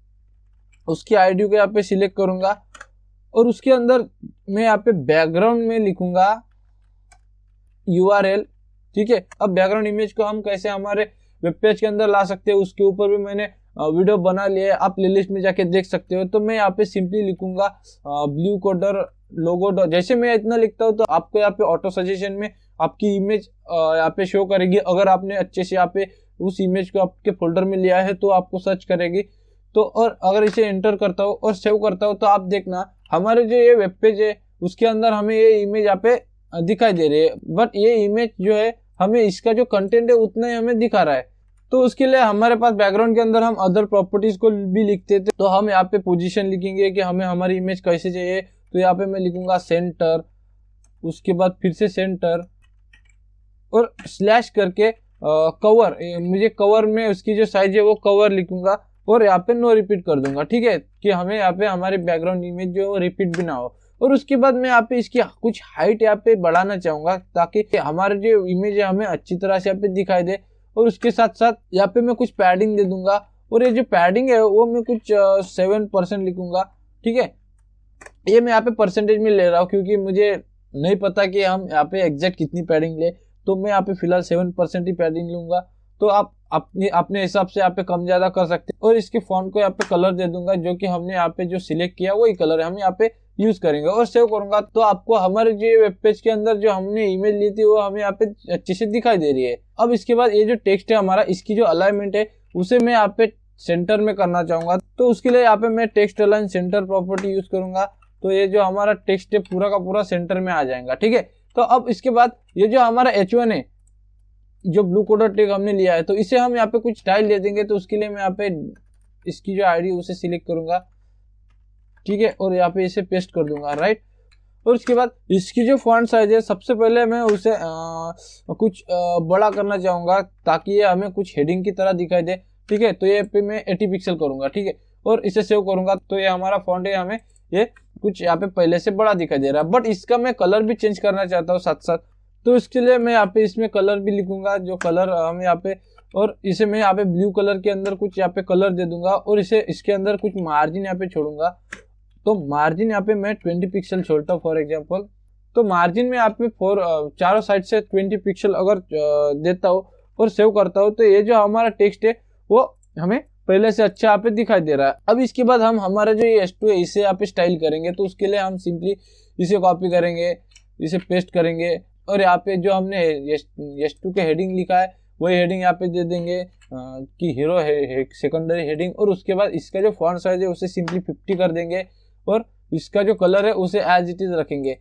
उसकी आईडी को यहाँ पे सिलेक्ट करूंगा और उसके अंदर मैं यहाँ पे बैकग्राउंड में लिखूंगा URL, ठीक है। अब बैकग्राउंड इमेज को हम कैसे हमारे वेब पेज के अंदर ला सकते हैं उसके ऊपर भी मैंने वीडियो बना लिया है, आप प्लेलिस्ट में जाके देख सकते हो। तो मैं यहाँ पे सिंपली लिखूंगा ब्लू कोडर लोगो। जैसे मैं इतना लिखता हूँ तो आपको यहाँ पे ऑटो सजेशन में आपकी इमेज यहाँ पे शो करेगी। अगर आपने अच्छे से यहाँ पे उस इमेज को आपके फोल्डर में लिया है तो आपको सर्च करेगी। तो और अगर इसे एंटर करता हूँ और सेव करता हूँ तो आप देखना हमारे जो ये वेब पेज है उसके अंदर हमें ये इमेज यहाँ पे दिखाई दे रही है, बट ये इमेज जो है हमें इसका जो कंटेंट है उतना ही हमें दिखा रहा है। तो उसके लिए हमारे पास बैकग्राउंड के अंदर हम अदर प्रॉपर्टीज को भी लिखते थे। तो हम यहाँ पे पोजीशन लिखेंगे कि हमें हमारी इमेज कैसे चाहिए। तो यहाँ पे मैं लिखूंगा सेंटर, उसके बाद फिर से सेंटर और स्लैश करके कवर, मुझे कवर में उसकी जो साइज है वो कवर लिखूंगा और यहाँ पे नो रिपीट कर दूंगा, ठीक है, कि हमें यहाँ पे हमारे बैकग्राउंड इमेज जो रिपीट भी ना हो। और उसके बाद मैं यहाँ पे इसकी कुछ हाइट यहाँ पे बढ़ाना चाहूंगा ताकि हमारे जो इमेज है हमें अच्छी तरह से यहाँ पे दिखाई दे। और उसके साथ साथ यहाँ पे मैं कुछ पैडिंग दे दूंगा और ये जो पैडिंग है वो मैं कुछ 7% लिखूंगा, ठीक है। ये मैं यहाँ पे परसेंटेज में ले रहा हूँ क्योंकि मुझे नहीं पता कि हम यहाँ पे एग्जैक्ट कितनी पैडिंग ले, तो मैं यहाँ पे फिलहाल 7% ही पैडिंग लूंगा। तो आप अपने हिसाब से यहाँ पे कम ज्यादा कर सकते हैं। और इसके फॉन्ट को यहाँ पे कलर दे दूंगा, जो कि हमने यहाँ पे जो सिलेक्ट किया वही कलर हम यहाँ पे यूज करेंगे और सेव करूंगा। तो आपको हमारे जो वेब पेज के अंदर जो हमने इमेज ली थी वो हमें यहाँ पे अच्छे से दिखाई दे रही है। अब इसके बाद ये जो टेक्स्ट है हमारा, इसकी जो अलाइनमेंट है उसे मैं यहाँ पे सेंटर में करना चाहूंगा। तो उसके लिए यहाँ पे मैं text align centre property use करूंगा। तो ये जो हमारा टेक्स्ट है पूरा का पूरा सेंटर में आ जाएगा, ठीक है। तो अब इसके बाद ये जो हमारा H1 है, जो ब्लू कोडर टैग हमने लिया है, तो इसे हम यहाँ पे कुछ स्टाइल दे देंगे। तो उसके लिए मैं यहाँ पे इसकी जो आईडी उसे सिलेक्ट करूंगा, ठीक है, और यहाँ पे इसे पेस्ट कर दूंगा, राइट। और उसके बाद इसकी जो फॉन्ट साइज है सबसे पहले मैं उसे कुछ बड़ा करना चाहूंगा ताकि ये हमें कुछ हेडिंग की तरह दिखाई दे, ठीक है। तो ये पे मैं 80 पिक्सल करूंगा, ठीक है, और इसे सेव करूंगा। तो ये हमारा फॉन्ट है, हमें ये कुछ यहाँ पे पहले से बड़ा दिखाई दे रहा है, बट इसका मैं कलर भी चेंज करना चाहता हूँ साथ साथ। तो इसके लिए मैं यहाँ पे इसमें कलर भी लिखूंगा, जो कलर हम यहाँ पे, और इसे मैं यहाँ पे ब्लू कलर के अंदर कुछ यहाँ पे कलर दे दूंगा और इसे इसके अंदर कुछ मार्जिन यहाँ पे छोड़ूंगा। तो मार्जिन यहाँ पे मैं 20 पिक्सल छोड़ता हूँ फॉर एग्जांपल। तो मार्जिन में यहाँ पे चारों साइड से 20 पिक्सल अगर देता हूँ और सेव करता हूँ तो ये जो हमारा टेक्स्ट है वो हमें पहले से अच्छा यहाँ पे दिखाई दे रहा है। अब इसके बाद हम हमारा जो ये H2 है इसे यहाँ पे स्टाइल करेंगे। तो उसके लिए हम सिंपली इसे कॉपी करेंगे, इसे पेस्ट करेंगे और यहाँ पे जो हमने H2 के हेडिंग लिखा है वही हेडिंग यहाँ पे दे देंगे कि हीरो है सेकेंडरी हेडिंग। और उसके बाद इसका जो फॉन्ट साइज है उसे सिंपली 50 कर देंगे और इसका जो कलर है उसे एज इट इज रखेंगे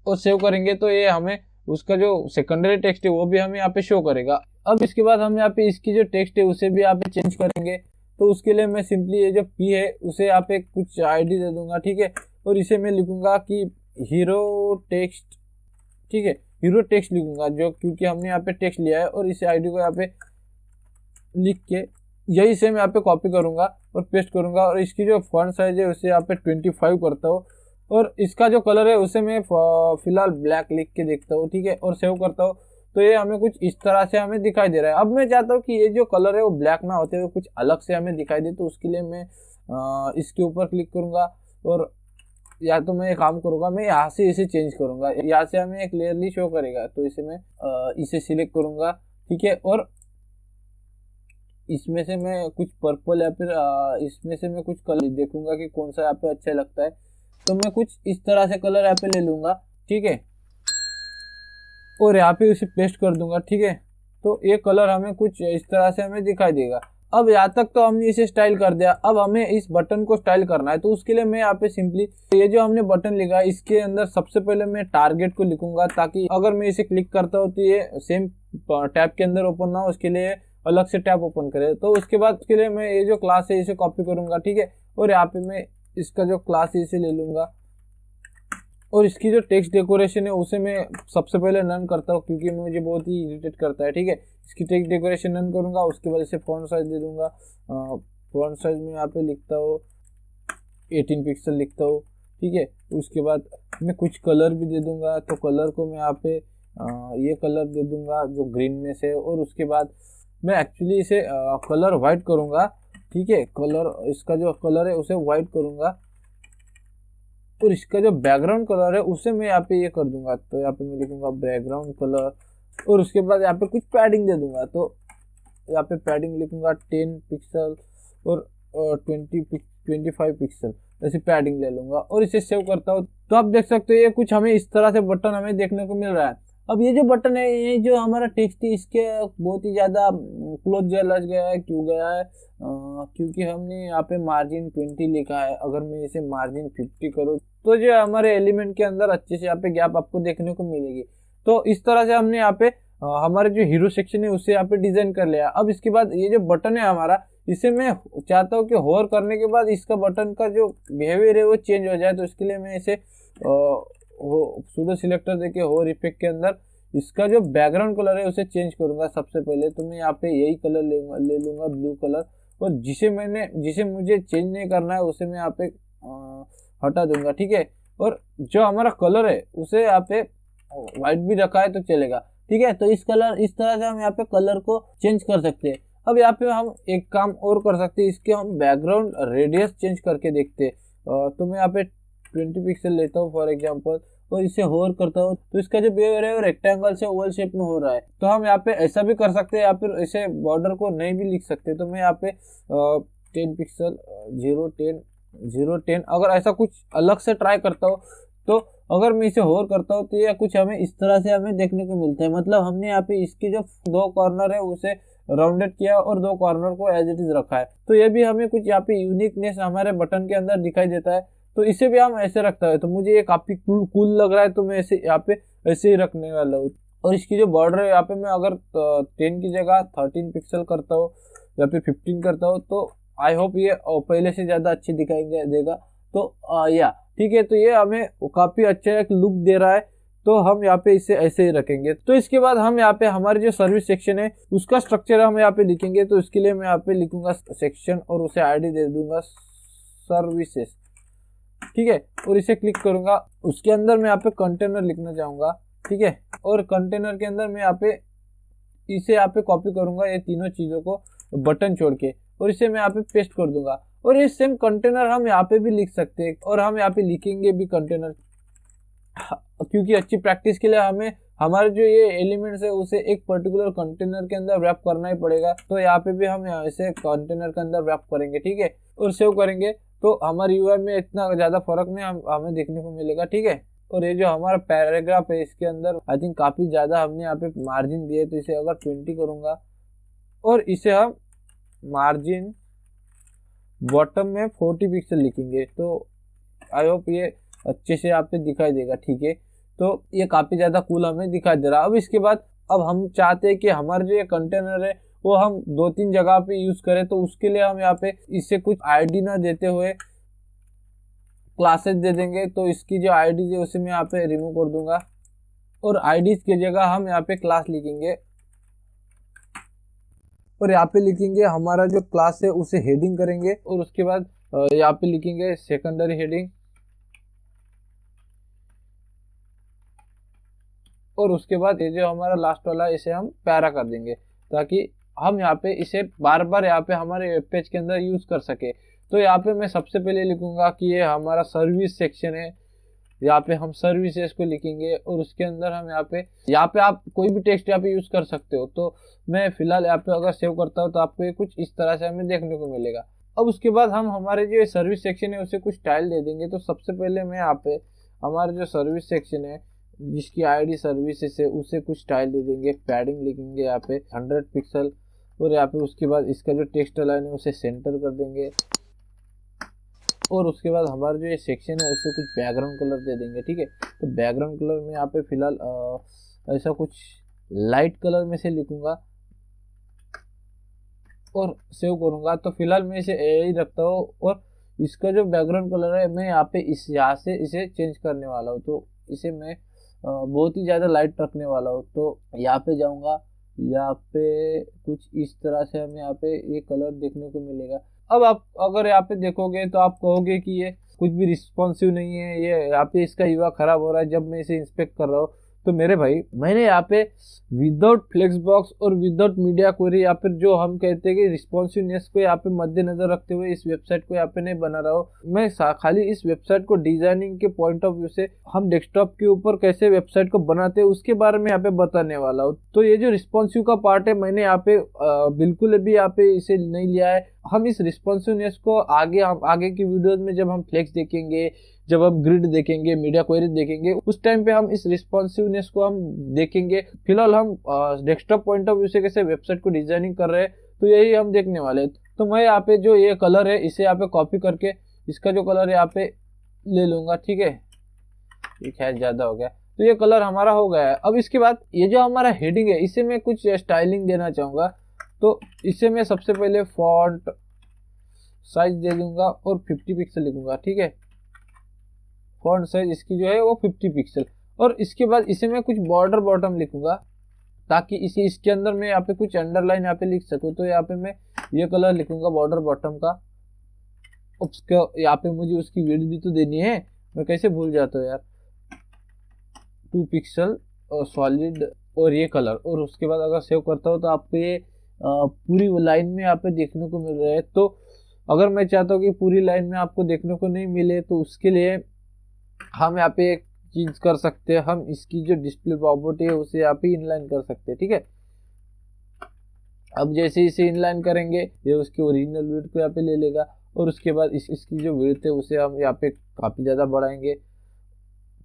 और सेव करेंगे। तो ये हमें उसका जो सेकेंडरी टेक्स्ट है वो भी हमें यहाँ पे शो करेगा। अब इसके बाद हम यहाँ पे इसकी जो टेक्स्ट है उसे भी यहाँ पे चेंज करेंगे। तो उसके लिए मैं सिंपली ये जो P है उसे यहाँ पे कुछ आईडी दे दूंगा, ठीक है, और इसे मैं लिखूंगा कि हीरो टेक्स्ट, ठीक है, हीरो टेक्स्ट लिखूंगा, जो क्योंकि हमने यहाँ पे टेक्स्ट लिया है। और इसे आईडी को यहाँ पे लिख के यही से मैं यहाँ पे कॉपी करूंगा और पेस्ट करूंगा और इसकी जो फॉन्ट साइज है उसे यहाँ पे 25 करता हूँ और इसका जो कलर है उसे मैं फिलहाल ब्लैक लिख के देखता हूँ, ठीक है, और सेव करता हूँ। तो ये हमें कुछ इस तरह से हमें दिखाई दे रहा है। अब मैं चाहता हूँ कि ये जो कलर है वो ब्लैक ना होते हुए कुछ अलग से हमें दिखाई दे। तो उसके लिए मैं इसके ऊपर क्लिक करूंगा और या तो मैं एक काम करूंगा, मैं यहाँ से इसे चेंज करूंगा, यहाँ से हमें क्लियरली शो करेगा। तो इसे मैं इसे सिलेक्ट करूंगा, ठीक है, और इसमें से मैं कुछ पर्पल या फिर इसमें से मैं कुछ कलर देखूंगा कि कौन सा यहाँ पे अच्छा लगता है। तो मैं कुछ इस तरह से कलर यहाँ पे ले लूंगा, ठीक है, और यहाँ पे उसे पेस्ट कर दूंगा, ठीक है। तो ये कलर हमें कुछ इस तरह से हमें दिखाई देगा। अब यहाँ तक तो हमने इसे स्टाइल कर दिया। अब हमें इस बटन को स्टाइल करना है। तो उसके लिए मैं यहाँ पे सिंपली ये जो हमने बटन लिखा है इसके अंदर सबसे पहले मैं टारगेट को लिखूंगा ताकि अगर मैं इसे क्लिक करता हूँ तो ये सेम टैब के अंदर ओपन ना हो, उसके लिए अलग से टैब ओपन करे। तो उसके बाद उसके लिए मैं ये जो क्लास है इसे कॉपी करूंगा, ठीक है, और यहाँ पे मैं इसका जो क्लास है इसे ले लूंगा और इसकी जो टेक्स्ट डेकोरेशन है उसे मैं सबसे पहले नन करता हूँ, क्योंकि मुझे बहुत ही इरिटेट करता है। ठीक है, इसकी टेक्स्ट डेकोरेशन नन करूँगा। उसके बाद इसे फॉन्ट साइज दे दूंगा। फॉन्ट साइज में यहाँ पे लिखता हूँ 18 पिक्सल लिखता हूँ। ठीक है, उसके बाद मैं कुछ कलर भी दे दूंगा। तो कलर को मैं यहाँ पे ये कलर दे दूंगा जो ग्रीन में से। और उसके बाद मैं एक्चुअली इसे कलर वाइट करूँगा। ठीक है, कलर इसका जो कलर है उसे वाइट करूँगा। और इसका जो बैकग्राउंड कलर है उसे मैं यहाँ पे ये कर दूंगा। तो यहाँ पे मैं लिखूंगा बैकग्राउंड कलर। और उसके बाद यहाँ पे कुछ पैडिंग दे दूंगा। तो यहाँ पे पैडिंग लिखूंगा 10 पिक्सल और 25 पिक्सल, ऐसी पैडिंग ले लूंगा और इसे सेव करता हूँ। तो आप देख सकते हो ये कुछ हमें इस तरह से बटन हमें देखने को मिल रहा है। अब ये जो बटन है, ये जो हमारा टेक्स्ट है, इसके बहुत ही ज़्यादा क्लोज लग गया है। क्यों गया है? क्योंकि हमने यहाँ पे मार्जिन 20 लिखा है। अगर मैं इसे मार्जिन 50 करूँ तो जो हमारे एलिमेंट के अंदर अच्छे से यहाँ पे गैप आपको देखने को मिलेगी। तो इस तरह से हमने यहाँ पे हमारे जो हीरो सेक्शन है उसे यहाँ पे डिजाइन कर लिया। अब इसके बाद ये जो बटन है हमारा, इसे मैं चाहता हूँ कि होवर करने के बाद इसका बटन का जो बिहेवियर है वो चेंज हो जाए। तो इसके लिए मैं इसे सूडो सिलेक्टर देके होवर इफेक्ट के अंदर इसका जो बैकग्राउंड कलर है उसे चेंज करूंगा। सबसे पहले तो मैं यहाँ पे यही कलर ले लूंगा ब्लू कलर। और जिसे मुझे चेंज नहीं करना है उसे मैं यहाँ पे हटा दूंगा। ठीक है, और जो हमारा कलर है उसे यहाँ पे व्हाइट भी रखा है तो चलेगा। ठीक है, तो इस तरह से हम यहाँ पे कलर को चेंज कर सकते हैं। अब यहाँ पे हम एक काम और कर सकते हैं, इसके हम बैकग्राउंड रेडियस चेंज करके देखते हैं। तो मैं यहाँ पे 20 पिक्सल लेता हूँ फॉर एग्जांपल और इसे होवर करता हूँ। तो इसका जो बिहेवियर है वो रेक्टेंगल से ओवल शेप में हो रहा है। तो हम यहाँ पे ऐसा भी कर सकते हैं या फिर इसे बॉर्डर को नहीं भी लिख सकते। तो मैं यहाँ पे 10 पिक्सल 0 10 अगर ऐसा कुछ अलग से ट्राई करता हूँ, तो अगर मैं इसे होवर करता हूँ तो ये कुछ हमें इस तरह से हमें देखने को मिलता है। मतलब हमने यहाँ पे इसकी जो 2 कॉर्नर है उसे राउंडेड किया और 2 कॉर्नर को एज इट इज रखा है। तो ये भी हमें कुछ यहाँ पे यूनिकनेस हमारे बटन के अंदर दिखाई देता है। तो इसे भी हम ऐसे रखता है। तो मुझे ये काफी कूल लग रहा है, तो मैं ऐसे यहाँ पे ऐसे ही रखने वाला हूँ। और इसकी जो बॉर्डर है यहाँ पे मैं अगर 10 की जगह 13 पिक्सल करता हूँ या फिर 15 करता हूँ, तो आई होप ये पहले से ज्यादा अच्छी दिखाई देगा। तो या ठीक है, तो ये हमें काफी अच्छा एक लुक दे रहा है। तो हम यहाँ पे इसे ऐसे ही रखेंगे। तो इसके बाद हम यहाँ पे हमारे जो सर्विस सेक्शन है उसका स्ट्रक्चर हम यहाँ पे लिखेंगे। तो इसके लिए मैं यहाँ पे लिखूंगा सेक्शन और उसे आईडी दे दूंगा सर्विसेस। ठीक है, और इसे क्लिक करूंगा। उसके अंदर मैं यहाँ पे कंटेनर लिखना चाहूंगा। ठीक है, और कंटेनर के अंदर मैं इसे यहाँ पे कॉपी करूंगा, ये तीनों चीजों को बटन छोड़ के, और इसे मैं यहाँ पे पेस्ट कर दूंगा। और ये सेम कंटेनर हम यहाँ पे भी लिख सकते हैं और हम यहाँ पे लिखेंगे भी कंटेनर, क्योंकि अच्छी प्रैक्टिस के लिए हमें हमारे जो ये एलिमेंट्स है उसे एक पर्टिकुलर कंटेनर के अंदर रैप करना ही पड़ेगा। तो यहाँ पे भी हम इसे कंटेनर के अंदर रैप करेंगे। ठीक है, और सेव करेंगे तो हमारे यूआई में इतना ज्यादा फर्क नहीं हमें देखने को मिलेगा। ठीक है, और ये जो हमारा पैराग्राफ है इसके अंदर आई थिंक काफी ज्यादा हमने यहाँ पे मार्जिन दिए। तो इसे अगर 20 करूंगा और इसे हम मार्जिन बॉटम में 40 पिक्सल लिखेंगे। तो आई होप ये अच्छे से आप पे दिखाई देगा। ठीक है, तो ये काफी ज्यादा कूल हमें दिखाई दे रहा है। अब इसके बाद अब हम चाहते हैं कि हमारे जो ये कंटेनर है वो हम 2-3 जगह पे यूज करें। तो उसके लिए हम यहाँ पे इससे कुछ आईडी ना देते हुए क्लासेस दे देंगे। तो इसकी जो आईडी है उसे मैं यहाँ पे रिमूव कर दूंगा और आईडीज की जगह हम यहाँ पे क्लास लिखेंगे। और यहाँ पे लिखेंगे हमारा जो क्लास है उसे हेडिंग करेंगे और उसके बाद यहाँ पे लिखेंगे सेकेंडरी हेडिंग। और उसके बाद ये जो हमारा लास्ट वाला इसे हम पैरा कर देंगे, ताकि हम यहाँ पे इसे बार बार यहाँ पे हमारे वेब पेज के अंदर यूज कर सके। तो यहाँ पे मैं सबसे पहले लिखूंगा कि ये हमारा सर्विस सेक्शन है। यहाँ पे हम सर्विसेज को लिखेंगे और उसके अंदर हम यहाँ पे आप कोई भी टेक्स्ट यहाँ पे यूज कर सकते हो। तो मैं फिलहाल यहाँ पे अगर सेव करता हूँ तो आपको ये कुछ इस तरह से हमें देखने को मिलेगा। अब उसके बाद हम हमारे जो सर्विस सेक्शन है उसे कुछ स्टाइल दे देंगे। तो सबसे पहले मैं यहाँ पे हमारे जो सर्विस सेक्शन है जिसकी आईडी सर्विसेज है उसे कुछ स्टाइल दे देंगे। पैडिंग लिखेंगे यहाँ पे 100 पिक्सल और यहाँ पे उसके बाद इसका जो टेक्स्ट लाइन है उसे सेंटर कर देंगे। और उसके बाद हमारा जो ये सेक्शन है उससे कुछ बैकग्राउंड कलर दे देंगे। ठीक है, तो बैकग्राउंड कलर में यहाँ पे फिलहाल ऐसा कुछ लाइट कलर में से लिखूंगा और सेव करूंगा। तो फिलहाल मैं इसे यही रखता हूँ और इसका जो बैकग्राउंड कलर है मैं यहाँ पे यहाँ से इसे चेंज करने वाला हूँ। तो इसे मैं बहुत ही ज़्यादा लाइट रखने वाला हूँ। तो यहाँ पे जाऊँगा, यहाँ पे कुछ इस तरह से हमें यहाँ पे ये कलर देखने को मिलेगा। अब आप अगर यहाँ पे देखोगे तो आप कहोगे कि ये कुछ भी रिस्पॉन्सिव नहीं है, ये यहाँ पे इसका यूआई खराब हो रहा है जब मैं इसे इंस्पेक्ट कर रहा हूँ। तो मेरे भाई मैंने यहाँ पे विदाउट फ्लेक्स बॉक्स और विदाउट मीडिया क्वेरी या फिर जो हम कहते हैं कि रिस्पॉन्सिवनेस को यहाँ पे मद्देनजर रखते हुए इस वेबसाइट को यहाँ पे नहीं बना रहा हूँ। मैं खाली इस वेबसाइट को डिजाइनिंग के पॉइंट ऑफ व्यू से हम डेस्कटॉप के ऊपर कैसे वेबसाइट को बनाते हैं उसके बारे में यहाँ पे बताने वाला हूँ। तो ये जो रिस्पॉन्सिव का पार्ट है मैंने यहाँ पे बिल्कुल भी यहाँ पे इसे नहीं लिया है। हम इस रिस्पॉन्सिवनेस को आगे की वीडियोज में जब हम फ्लेक्स देखेंगे, जब हम ग्रिड देखेंगे, मीडिया क्वेरी देखेंगे, उस टाइम पे हम इस रिस्पॉन्सिवनेस को हम देखेंगे। फिलहाल हम डेस्कटॉप पॉइंट ऑफ व्यू से कैसे वेबसाइट को डिजाइनिंग कर रहे हैं तो यही हम देखने वाले हैं। तो मैं यहाँ पे जो ये कलर है इसे यहाँ पे कॉपी करके इसका जो कलर है यहाँ पे ले लूंगा, ठीक है। ये खैर ज्यादा हो गया, तो ये कलर हमारा हो गया है। अब इसके बाद ये जो हमारा हेडिंग है इसे मैं कुछ स्टाइलिंग देना चाहूंगा। तो इसे मैं सबसे पहले फॉन्ट साइज दे दूंगा और 50 पिक्सल लिखूंगा, ठीक है। फॉन्ट साइज इसकी जो है वो 50 पिक्सल। और इसके बाद इसे मैं कुछ बॉर्डर बॉटम लिखूंगा ताकि इसके अंदर मैं यहाँ पे कुछ अंडरलाइन यहाँ पे लिख सकूँ। तो यहाँ पे मैं ये कलर लिखूंगा बॉर्डर बॉटम का। उसका यहाँ पे मुझे उसकी विड्थ भी तो देनी है, मैं कैसे भूल जाता हूँ यार। 2 पिक्सल और सॉलिड और ये कलर। और उसके बाद अगर सेव करता हूँ तो आपको ये पूरी लाइन में यहाँ पे देखने को मिल रहा है। तो अगर मैं चाहता हूँ कि पूरी लाइन में आपको देखने को नहीं मिले तो उसके लिए हम यहाँ पे एक चीज कर सकते हैं, हम इसकी जो डिस्प्ले प्रॉपर्टी है उसे यहाँ पे इनलाइन कर सकते हैं, ठीक है। अब जैसे इसे इनलाइन करेंगे ये उसकी ओरिजिनल विड्थ को यहाँ पे ले लेगा और उसके बाद इसकी जो विड्थ है उसे हम यहाँ पे काफी ज्यादा बढ़ाएंगे,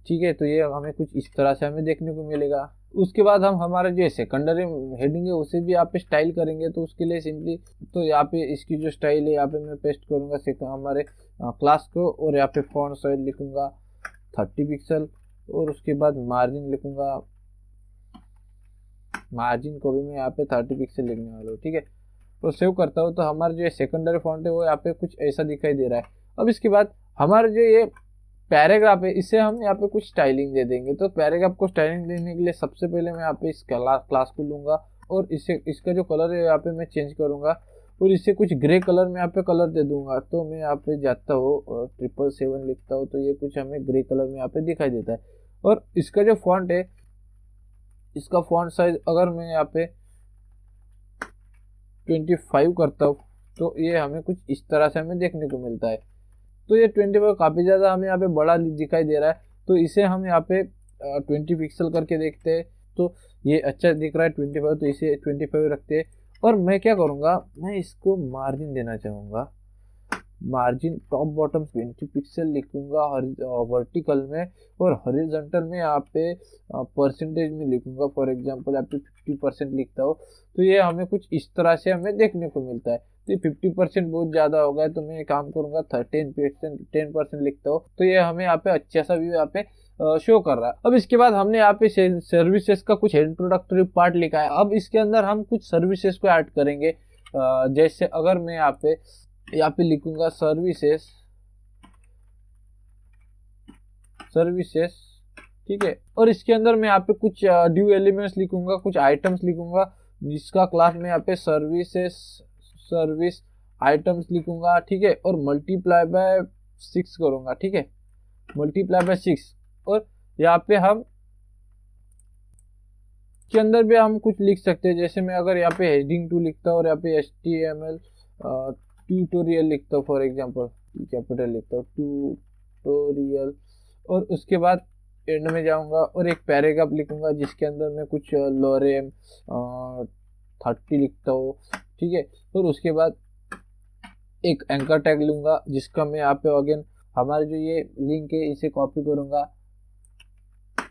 ठीक है। तो ये हमें कुछ इस तरह से हमें देखने को मिलेगा। उसके बाद हम हमारा जो सेकेंडरी हेडिंग है उसे भी यहाँ पे स्टाइल करेंगे। तो उसके लिए सिंपली तो यहाँ पे इसकी जो स्टाइल है यहाँ पे मैं पेस्ट करूंगा हमारे क्लास को और यहाँ पे फॉन्ट साइज लिखूंगा 30 पिक्सल और उसके बाद मार्जिन लिखूंगा, मार्जिन को भी मैं यहाँ पे 30 पिक्सल लिखने वाला हूँ, ठीक है। तो सेव करता हूँ तो हमारा जो सेकेंडरी फॉन्ट है वो यहाँ पे कुछ ऐसा दिखाई दे रहा है। अब इसके बाद हमारा जो ये पैराग्राफ है इसे हम यहाँ पे कुछ स्टाइलिंग दे देंगे। तो पैराग्राफ को स्टाइलिंग देने के लिए सबसे पहले मैं यहाँ पे इस क्लास को लूंगा और इसका जो कलर है यहाँ पे मैं चेंज करूंगा और इसे कुछ ग्रे कलर में यहाँ पे कलर दे दूंगा। तो मैं यहाँ पे जाता हूँ और 777 लिखता हूँ तो ये कुछ हमें ग्रे कलर में यहाँ पे दिखाई देता है। और इसका जो फॉन्ट है इसका फॉन्ट साइज अगर मैं यहाँ पे 25 करता हूँ तो ये हमें कुछ इस तरह से हमें देखने को मिलता है। तो ये 25 काफ़ी ज़्यादा हमें यहाँ पे बड़ा दिखाई दे रहा है। तो इसे हम यहाँ पे 20 पिक्सल करके देखते हैं। तो ये अच्छा दिख रहा है 25, तो इसे 25 रखते हैं। और मैं क्या करूँगा, मैं इसको मार्जिन देना चाहूँगा। मार्जिन टॉप बॉटम 20 पिक्सल लिखूंगा वर्टिकल में और हॉरिजॉन्टल में यहाँ पे परसेंटेज में लिखूंगा। फॉर एग्जांपल यहाँ पे 50% लिखता हूँ तो ये हमें कुछ इस तरह से हमें देखने को मिलता है। तो 50% बहुत ज़्यादा हो गया तो मैं ये काम करूँगा 10% लिखता हूँ तो ये हमें यहाँ पे अच्छा सा व्यू यहाँ पे शो कर रहा है। अब इसके बाद हमने यहाँ पे सर्विसेज का कुछ इंट्रोडक्टरी पार्ट लिखा है। अब इसके अंदर हम कुछ सर्विसेज को ऐड करेंगे। जैसे अगर मैं यहाँ पे लिखूंगा सर्विसेस, ठीक है। और इसके अंदर मैं यहाँ पे कुछ ड्यू एलिमेंट्स लिखूंगा, कुछ आइटम्स लिखूंगा जिसका क्लास में यहाँ पे सर्विस आइटम्स लिखूंगा, ठीक है। और मल्टीप्लाई बाय 6 करूंगा, ठीक है, मल्टीप्लाई बाय 6। और यहाँ पे हम के अंदर भी हम कुछ लिख सकते हैं। जैसे मैं अगर यहाँ पे हेडिंग 2 लिखता हूँ और यहाँ पे HTML ट्यूटोरियल लिखता हूँ, फॉर एग्जांपल कैपिटल लिखता हूँ ट्यूटोरियल, और उसके बाद एंड में जाऊंगा और एक पैराग्राफ लिखूंगा जिसके अंदर मैं कुछ लोरेम 30 लिखता हूँ, ठीक है। और उसके बाद एक एंकर टैग लूंगा जिसका मैं यहाँ पे अगेन हमारे जो ये लिंक है इसे कॉपी करूंगा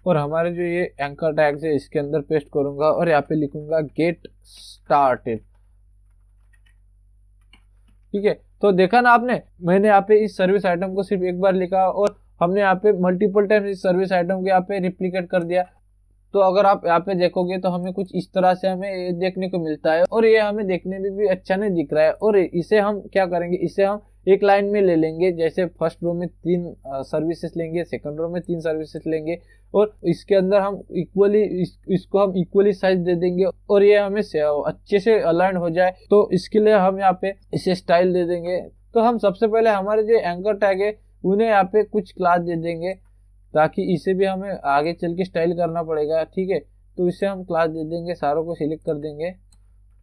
और हमारे जो ये एंकर टैग है इसके अंदर पेस्ट करूंगा और यहाँ पे लिखूंगा गेट स्टार्टेड, ठीक है। तो देखा ना आपने, मैंने यहाँ पे इस सर्विस आइटम को सिर्फ एक बार लिखा और हमने यहाँ पे मल्टीपल टाइम्स इस सर्विस आइटम को यहाँ पे रिप्लिकेट कर दिया। तो अगर आप यहाँ पे देखोगे तो हमें कुछ इस तरह से हमें देखने को मिलता है और ये हमें देखने में भी अच्छा नहीं दिख रहा है। और इसे हम क्या करेंगे, इसे हम एक लाइन में ले लेंगे। जैसे फर्स्ट रो में 3 सर्विसेज लेंगे, सेकंड रो में 3 सर्विसेज लेंगे और इसके अंदर हम इक्वली इसको हम इक्वली साइज दे देंगे और ये हमें अच्छे से अलाइन हो जाए। तो इसके लिए हम यहाँ पे इसे स्टाइल दे देंगे। तो हम सबसे पहले हमारे जो एंकर टैग है उन्हें यहाँ पे कुछ क्लास दे देंगे, ताकि इसे भी हमें आगे चल के स्टाइल करना पड़ेगा, ठीक है। तो इसे हम क्लास दे देंगे, सारों को सिलेक्ट कर देंगे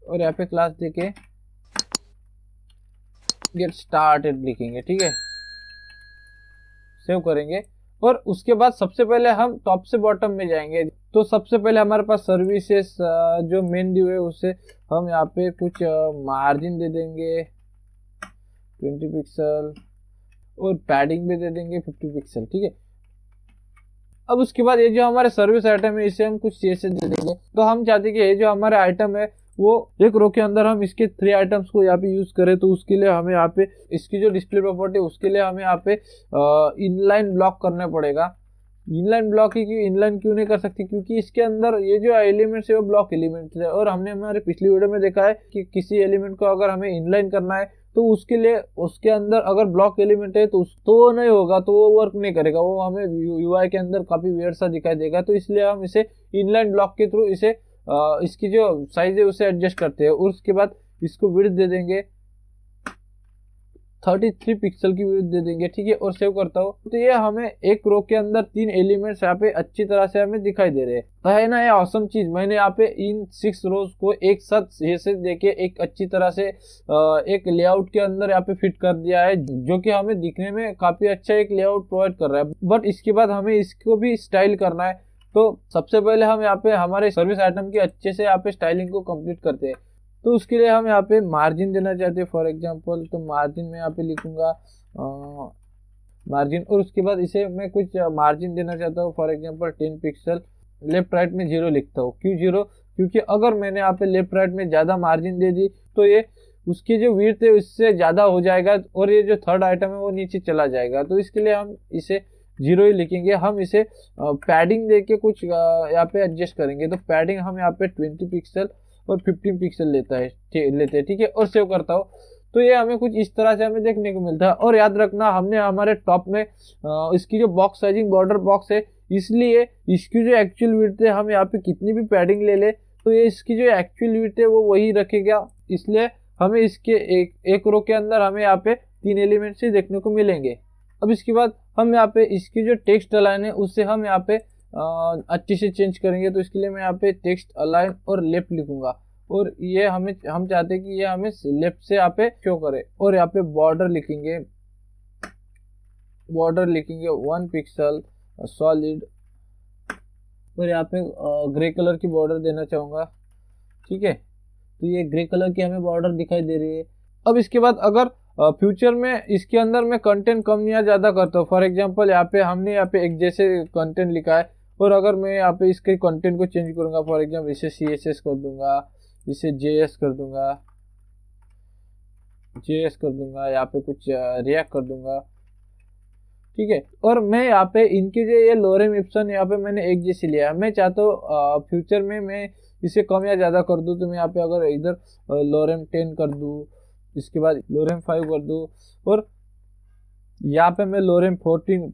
और यहाँ पे क्लास देके गेट स्टार्टेड लिखेंगे, ठीक है। सेव करेंगे और उसके बाद सबसे पहले हम टॉप से बॉटम में जाएंगे। तो सबसे पहले हमारे पास सर्विसेज जो मेन ड्यू है उससे हम यहाँ पे कुछ मार्जिन दे देंगे 20 पिक्सल और पैडिंग भी दे देंगे 50 पिक्सल, ठीक है। अब उसके बाद ये जो हमारे सर्विस आइटम है इसे हम कुछ CSS दे देंगे। तो हम चाहते हैं कि ये जो हमारे आइटम है वो एक रो के अंदर हम इसके 3 आइटम्स को यहाँ पे यूज करें। तो उसके लिए हमें यहाँ पे इसकी जो डिस्प्ले प्रॉपर्टी है उसके लिए हमें यहाँ पे इनलाइन ब्लॉक करना पड़ेगा। इनलाइन ब्लॉक ही क्यों, इनलाइन क्यों नहीं कर सकती, क्योंकि इसके अंदर ये जो एलिमेंट्स है वो ब्लॉक एलिमेंट्स है और हमने हमारे पिछली वीडियो में देखा है कि किसी एलिमेंट को अगर हमें इनलाइन करना है तो उसके लिए उसके अंदर अगर ब्लॉक एलिमेंट है तो वो नहीं होगा, तो वो वर्क नहीं करेगा, वो हमें UI के अंदर काफी वियर्ड सा दिखाई देगा। तो इसलिए हम इसे इनलाइन ब्लॉक के थ्रू इसे इसकी जो साइज है उसे एडजस्ट करते हैं और उसके बाद इसको विड्थ दे देंगे 33 पिक्सल की विड्थ दे देंगे, ठीक है। और सेव करता हूँ। तो ये हमें एक रो के अंदर 3 एलिमेंट्स यहाँ पे अच्छी तरह से हमें दिखाई दे रहे हैं। तो है ना ये ऑसम चीज, मैंने यहाँ पे इन 6 रोज को एक साथ ऐसे देके एक अच्छी तरह से एक लेआउट के अंदर यहाँ पे फिट कर दिया है, जो कि हमें दिखने में काफी अच्छा एक लेआउट प्रोवाइड कर रहा है। बट इसके बाद हमें इसको भी स्टाइल करना है। तो सबसे पहले हम यहाँ पे हमारे सर्विस आइटम की अच्छे से यहाँ पे स्टाइलिंग को कंप्लीट करते हैं। तो उसके लिए हम यहाँ पे मार्जिन देना चाहते हैं फॉर एग्जांपल। तो मार्जिन में यहाँ पे लिखूंगा मार्जिन और उसके बाद इसे मैं कुछ मार्जिन देना चाहता हूँ for example 10 pixel. Left right में 0 लिखता हूँ। क्यों 0? क्योंकि अगर मैंने यहाँ पे लेफ्ट राइट में ज़्यादा मार्जिन दे दी तो ये उसकी जो विड्थ है उससे ज़्यादा हो जाएगा और ये जो थर्ड आइटम है वो नीचे चला जाएगा। तो इसके लिए हम इसे 0 ही लिखेंगे। हम इसे पैडिंग दे के कुछ यहाँ पे एडजस्ट करेंगे। तो पैडिंग हम यहाँ पे 20 पिक्सल और 15 पिक्सल लेते हैं, ठीक है। और सेव करता हूँ। तो ये हमें कुछ इस तरह से हमें देखने को मिलता है। और याद रखना हमने हमारे टॉप में इसकी जो बॉक्स साइजिंग बॉर्डर बॉक्स है, इसलिए इसकी जो एक्चुअल विड्थ है हम यहाँ पे कितनी भी पैडिंग ले ले तो ये इसकी जो एक्चुअल विड्थ है वो वही रखेगा। इसलिए हमें इसके एक रो के अंदर हमें यहाँ पे 3 एलिमेंट्स ही देखने को मिलेंगे। अब इसके बाद हम यहाँ पे इसकी जो टेक्स्ट अलाइन है उससे हम यहाँ पे अच्छे से चेंज करेंगे। तो इसके लिए मैं यहाँ पे टेक्स्ट अलाइन और लेफ्ट लिखूंगा और ये हम चाहते हैं कि ये हमें लेफ्ट से यहाँ पे शो करे। और यहाँ पे बॉर्डर लिखेंगे 1 पिक्सल सॉलिड और यहाँ पे ग्रे कलर की बॉर्डर देना चाहूँगा, ठीक है। तो ये ग्रे कलर की हमें बॉर्डर दिखाई दे रही है। अब इसके बाद अगर फ्यूचर में इसके अंदर मैं कंटेंट कम या ज़्यादा करता हूँ, फॉर एग्जांपल यहाँ पे हमने यहाँ पे एक जैसे कंटेंट लिखा है और अगर मैं यहाँ पे इसके कंटेंट को चेंज करूँगा, फॉर एग्जांपल इसे CSS कर दूंगा, इसे JS कर दूंगा, यहाँ पे कुछ रिएक्ट कर दूंगा, ठीक है। और मैं यहाँ पे इनके जो ये लोरेम इप्सन यहाँ पे मैंने एक जैसे लिया है। मैं चाहता हूँ फ्यूचर में मैं इसे कम या ज़्यादा कर दूँ। तो मैं यहाँ पे अगर इधर लोरेम 10 कर दूँ, इसके बाद लोरेम 5 कर दूँ और यहाँ पे मैं लोरेम 15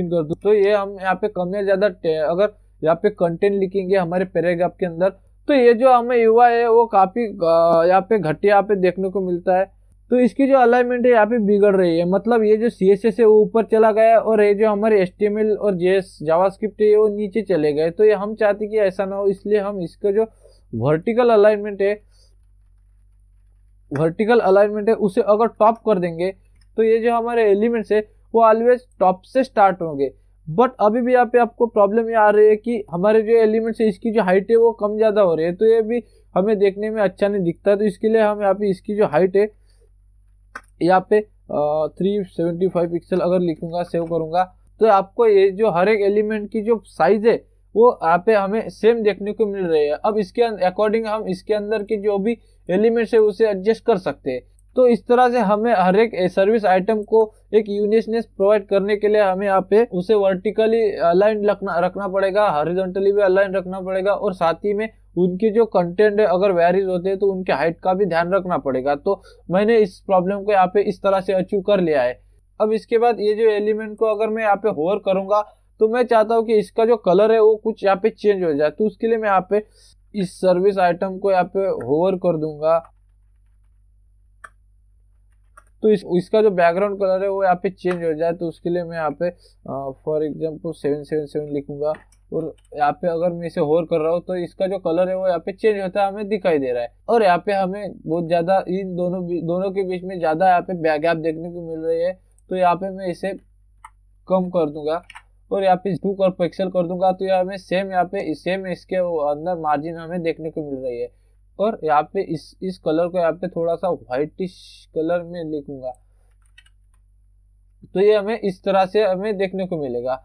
कर दूँ। तो ये हम यहाँ पे कम या ज़्यादा अगर यहाँ पे कंटेंट लिखेंगे हमारे पैराग्राफ के अंदर तो ये जो हमें UI है वो काफ़ी यहाँ पे घटिया यहाँ पे देखने को मिलता है। तो इसकी जो अलाइनमेंट है यहाँ पे बिगड़ रही है, मतलब ये जो CSS है वो ऊपर चला गया और ये जो हमारे HTML और JS जावास्क्रिप्ट है वो नीचे चले गए। तो ये हम चाहते कि ऐसा ना हो, इसलिए हम इसका जो वर्टिकल अलाइनमेंट है उसे अगर टॉप कर देंगे तो ये जो हमारे एलिमेंट्स है वो ऑलवेज टॉप से स्टार्ट होंगे। बट अभी भी यहाँ पे आपको प्रॉब्लम ये आ रही है कि हमारे जो एलिमेंट्स है इसकी जो हाइट है वो कम ज़्यादा हो रही है, तो ये भी हमें देखने में अच्छा नहीं दिखता। तो इसके लिए हम यहाँ पे इसकी जो हाइट है यहाँ पे 375 पिक्सल अगर लिखूंगा, सेव करूंगा, तो आपको ये जो हर एक एलिमेंट की जो साइज है वो यहाँ पे हमें सेम देखने को मिल रही है। अब इसके अकॉर्डिंग हम इसके अंदर के जो भी एलिमेंट्स है उसे एडजस्ट कर सकते हैं। तो इस तरह से हमें हर एक सर्विस आइटम को एक यूनिकनेस प्रोवाइड करने के लिए हमें यहाँ पे उसे वर्टिकली अलाइन रखना पड़ेगा, हॉरिजॉन्टली भी अलाइन रखना पड़ेगा, और साथ ही में उनके जो कंटेंट है अगर वेरीज होते हैं तो उनके हाइट का भी ध्यान रखना पड़ेगा। तो मैंने इस प्रॉब्लम को यहाँ पे इस तरह से अचीव कर लिया है। अब इसके बाद ये जो एलिमेंट को अगर मैं यहाँ पे होवर करूंगा तो मैं चाहता हूँ कि इसका जो कलर है वो कुछ यहाँ पे चेंज हो जाए। तो उसके लिए मैं यहाँ पे इस सर्विस आइटम को यहाँ पे होवर कर दूंगा, तो इसका जो बैकग्राउंड कलर है वो यहाँ पे चेंज हो जाए। तो उसके लिए मैं यहाँ पे फॉर एग्जांपल 777 लिखूंगा, और यहाँ पे अगर मैं इसे होवर कर रहा हूँ तो इसका जो कलर है वो यहाँ पे चेंज होता है, हमें दिखाई दे रहा है। और यहाँ पे हमें बहुत ज्यादा इन दोनों के बीच में ज्यादा यहाँ पे गैप देखने को मिल रही है। तो यहाँ पे मैं इसे कम कर दूंगा और यहाँ पे 2 पिक्सल कर दूंगा। तो यहाँ में सेम इसके अंदर मार्जिन हमें देखने को मिल रही है। और यहाँ पे इस कलर को यहाँ पे थोड़ा सा व्हाइटिश कलर में लिखूंगा, तो ये हमें इस तरह से हमें देखने को मिलेगा।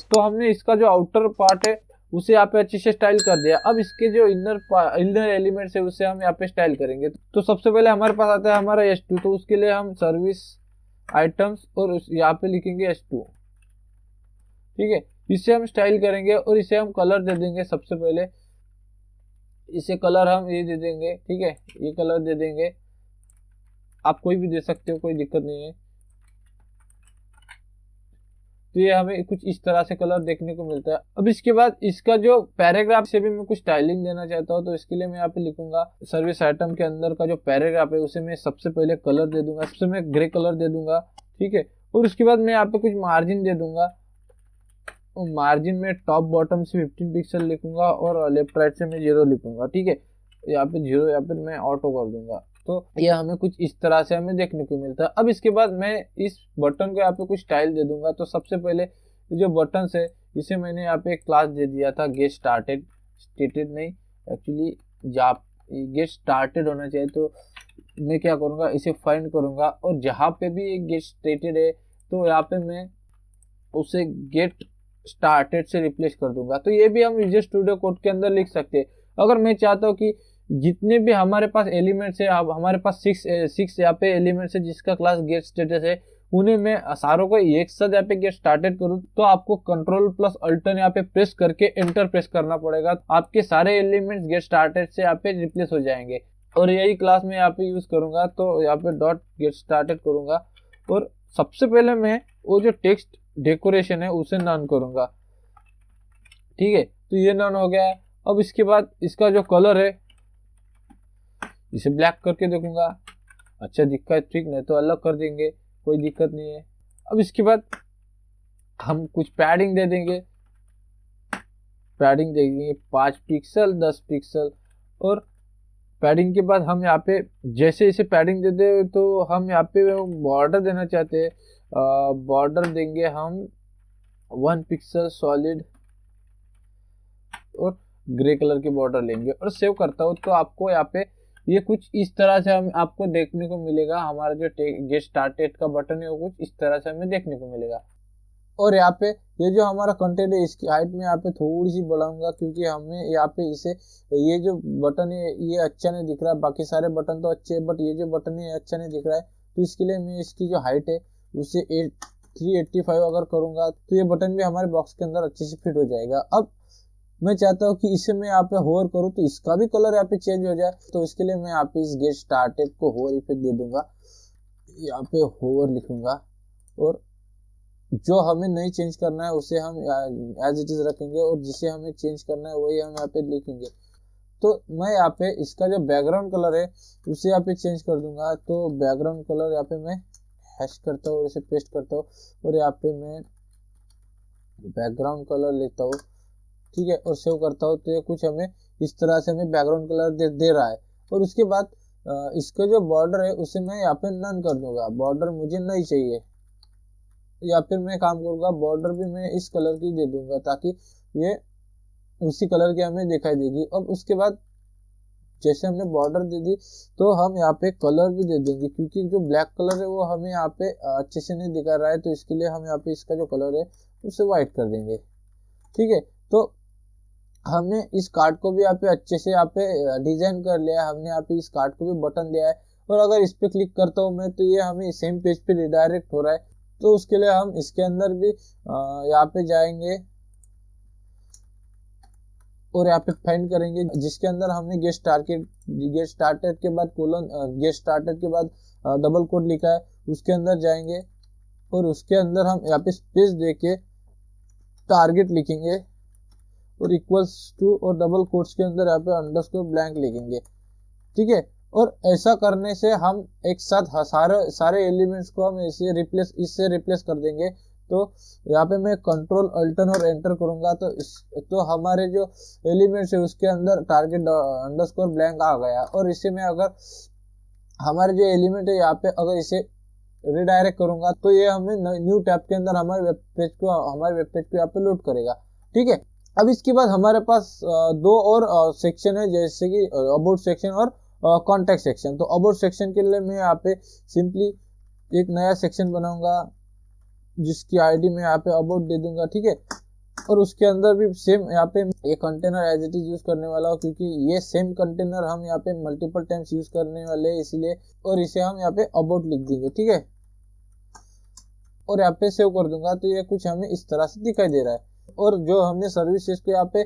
तो हमने इसका जो आउटर पार्ट है उसे यहाँ पे अच्छे से स्टाइल कर दिया। अब इसके जो इनर एलिमेंट्स है उसे हम यहाँ पे स्टाइल करेंगे। तो सबसे पहले हमारे पास आता है हमारा S2। तो उसके लिए हम सर्विस आइटम्स और यहाँ पे लिखेंगे S2, ठीक है। इसे हम स्टाइल करेंगे और इसे हम कलर दे देंगे। सबसे पहले इसे कलर हम ये दे देंगे, ठीक है, ये कलर दे देंगे। आप कोई भी दे सकते हो, कोई दिक्कत नहीं है। तो ये हमें कुछ इस तरह से कलर देखने को मिलता है। अब इसके बाद इसका जो पैराग्राफ से भी मैं कुछ स्टाइलिंग देना चाहता हूँ। तो इसके लिए मैं यहाँ पे लिखूंगा सर्विस आइटम के अंदर का जो पैराग्राफ है उसे मैं सबसे पहले कलर दे दूंगा, सबसे मैं ग्रे कलर दे दूंगा, ठीक है। और उसके बाद मैं यहाँ पे कुछ मार्जिन दे दूंगा। मार्जिन में टॉप बॉटम से 15 पिक्सल लिखूंगा और लेफ्ट राइट से मैं 0 लिखूंगा, ठीक है। यहाँ पे 0 यहाँ पे मैं ऑटो कर दूंगा। तो ये हमें कुछ इस तरह से हमें देखने को मिलता है। अब इसके बाद मैं इस बटन को यहाँ पे कुछ स्टाइल दे दूंगा। तो सबसे पहले जो बटन है इसे मैंने यहाँ पे एक क्लास दे दिया था गेट स्टार्टेड नहीं, एक्चुअली गेट स्टार्टेड होना चाहिए। तो मैं क्या करूँगा, इसे फाइंड करूँगा और जहाँ पे भी एक गेट स्टार्टेड है तो यहाँ पे मैं उसे गेट स्टार्टेड से रिप्लेस कर दूंगा। तो ये भी हम विजुअल स्टूडियो कोड के अंदर लिख सकते हैं। अगर मैं चाहता हूँ कि जितने भी हमारे पास एलिमेंट्स है, हमारे पास 6 यहाँ पे एलिमेंट्स है जिसका क्लास गेट स्टेटस है, उन्हें मैं सारों को एक साथ यहाँ पे गेट स्टार्टेड करूँ तो आपको Ctrl+Alt यहाँ पे प्रेस करके एंटर प्रेस करना पड़ेगा। आपके सारे एलिमेंट्स गेट स्टार्टेड से यहाँ पे रिप्लेस हो जाएंगे। और यही क्लास में यहाँ पे यूज करूंगा। तो यहाँ पे डॉट गेट स्टार्टेड करूंगा और सबसे पहले मैं वो जो टेक्स्ट डेकोरेशन है उसे नन करूंगा, ठीक है। तो ये नन हो गया है। अब इसके बाद इसका जो कलर है इसे ब्लैक करके देखूंगा, अच्छा दिखता है, ठीक, नहीं तो अलग कर देंगे, कोई दिक्कत नहीं है। अब इसके बाद हम कुछ पैडिंग दे देंगे, 5 पिक्सल 10 पिक्सल। और पैडिंग के बाद हम यहाँ पे जैसे इसे पैडिंग देते हैं तो हम यहाँ पे बॉर्डर देना चाहते हैं। बॉर्डर देंगे हम 1 पिक्सल सॉलिड और ग्रे कलर के बॉर्डर लेंगे और सेव करता हूँ। तो आपको यहाँ पे ये कुछ इस तरह से हम आपको देखने को मिलेगा। हमारा जो गेट स्टार्टेड का बटन है वो कुछ इस तरह से हमें देखने को मिलेगा। और यहाँ पे ये जो हमारा कंटेंट है इसकी हाइट में यहाँ पे थोड़ी सी बढ़ाऊंगा क्योंकि हमें यहाँ पे इसे ये जो बटन है ये अच्छा नहीं दिख रहा है। बाकी सारे बटन तो अच्छे हैं बट ये जो बटन है अच्छा नहीं दिख रहा है। तो इसके लिए मैं इसकी जो हाइट है उसे 385 अगर करूंगा तो ये बटन भी हमारे बॉक्स के अंदर अच्छे से फिट हो जाएगा। अब मैं चाहता हूँ कि इसे मैं यहाँ पे होवर करूँ तो इसका भी कलर यहाँ पे चेंज हो जाए। तो इसके लिए मैं यहाँ पे इस गेट स्टार्टेड को होवर इफेक्ट दे दूंगा, यहाँ पे होवर लिखूंगा और जो हमें नहीं चेंज करना है उसे हम एज इट इज रखेंगे और जिसे हमें चेंज करना है वही हम यहाँ पे लिखेंगे। तो मैं यहाँ पे इसका जो बैकग्राउंड कलर है उसे यहाँ पे चेंज कर दूंगा। तो बैकग्राउंड कलर यहाँ पे मैं हैश करता हूँ और इसे पेस्ट करता हूँ और यहाँ पे मैं बैकग्राउंड कलर लेता हूँ, ठीक है, और सेव करता हूँ। तो ये कुछ हमें इस तरह से हमें बैकग्राउंड कलर दे रहा है। और उसके बाद इसका जो बॉर्डर है उसे मैं यहाँ पे नन कर दूंगा, बॉर्डर मुझे नहीं चाहिए। या फिर मैं काम करूंगा बॉर्डर भी मैं इस कलर की दे दूंगा ताकि ये उसी कलर की हमें दिखाई देगी। अब उसके बाद जैसे हमने बॉर्डर दे दी तो हम यहाँ पे कलर भी दे देंगे क्योंकि जो ब्लैक कलर है वो हमें यहाँ पे अच्छे से नहीं दिखा रहा है। तो इसके लिए हम यहाँ पे इसका जो कलर है उसे व्हाइट कर देंगे, ठीक है। तो हमने इस कार्ड को भी यहाँ पे अच्छे से यहाँ पे डिजाइन कर लिया है। हमने यहाँ पे इस कार्ड को भी बटन दिया है और अगर इस पे क्लिक करता हूँ मैं तो ये हमें सेम पेज पे रिडायरेक्ट हो रहा है। तो उसके लिए हम इसके अंदर भी यहाँ पे जाएंगे और यहाँ पे फाइंड करेंगे जिसके अंदर हमने गेट स्टार्टेड के बाद कोलन गेट स्टार्टेड के बाद डबल कोट लिखा है, उसके अंदर जाएंगे और उसके अंदर हम यहाँ पे स्पेस देके टारगेट लिखेंगे और इक्वल्स टू और डबल कोट्स के अंदर यहाँ पे अंडरस्कोर ब्लैंक लिखेंगे, ठीक है। और ऐसा करने से हम एक साथ सारे एलिमेंट्स को हम इससे रिप्लेस कर देंगे। तो यहाँ पे मैं कंट्रोल अल्टन और एंटर करूंगा तो हमारे जो एलिमेंट्स है उसके अंदर टारगेट अंडरस्कोर ब्लैंक आ गया। और इसे मैं अगर हमारे जो एलिमेंट है यहाँ पे अगर इसे रिडायरेक्ट करूंगा तो ये हमें न्यू टैब के अंदर हमारे वेब पेज को यहाँ पे लोड करेगा, ठीक है। अब इसके बाद हमारे पास दो और सेक्शन है, जैसे कि अबाउट सेक्शन और कॉन्टैक्ट सेक्शन। तो अबाउट सेक्शन के लिए मैं यहाँ पे सिंपली एक नया सेक्शन बनाऊंगा जिसकी आईडी में यहाँ पे अबाउट दे दूंगा, ठीक है। और उसके अंदर भी सेम यहाँ पे ये container as it is use करने वाला हूँ, क्योंकि ये सेम कंटेनर हम यहाँ पे मल्टीपल टाइम्स यूज करने वाले हैं इसलिए। और इसे हम यहाँ पे अबाउट लिख देंगे, ठीक है। और यहाँ पे सेव कर दूंगा तो ये कुछ हमें इस तरह से दिखाई दे रहा है। और जो हमने सर्विसेज को यहाँ पे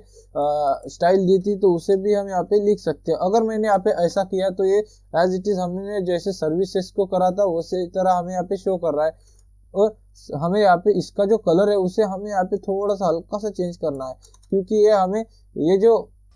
स्टाइल दी थी तो उसे भी हम यहाँ पे लिख सकते हैं। अगर मैंने यहाँ पे ऐसा किया तो ये एज इट इज हमने जैसे सर्विसेज को करा था उसी तरह हमें यहाँ पे शो कर रहा है। और हमें यहाँ पे इसका जो कलर है उसे हमें यहाँ पे थोड़ा सा हल्का सा चेंज करना है, क्योंकि ये हमें ये जो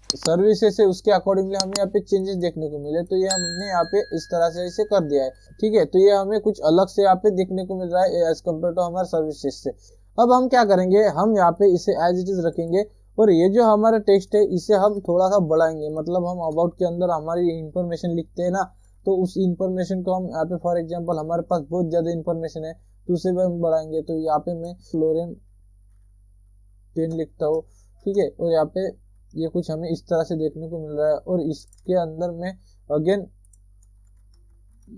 सर्विसेज है उसके अकॉर्डिंगली हमें यहाँ पे चेंजेस देखने को मिले। तो ये हमने यहाँ पे इस तरह से इसे कर दिया है, ठीक है। तो ये हमें कुछ अलग से यहाँ पे देखने को मिल रहा है एज कम्पेयर टू हमारे सर्विसेज से। अब हम क्या करेंगे, हम यहाँ पे इसे एज इट इज रखेंगे और ये जो हमारा टेक्स्ट है इसे हम थोड़ा सा बढ़ाएंगे। मतलब हम अबाउट के अंदर हमारी इंफॉर्मेशन लिखते हैं ना, तो उस इंफॉर्मेशन को हम यहाँ पे फॉर एग्जांपल हमारे पास बहुत ज्यादा इंफॉर्मेशन है तो उसे भी हम बढ़ाएंगे। तो यहाँ पे मैं फ्लोरेन 10 लिखता हूँ, ठीक है। और यहाँ पे ये कुछ हमें इस तरह से देखने को मिल रहा है। और इसके अंदर मैं अगेन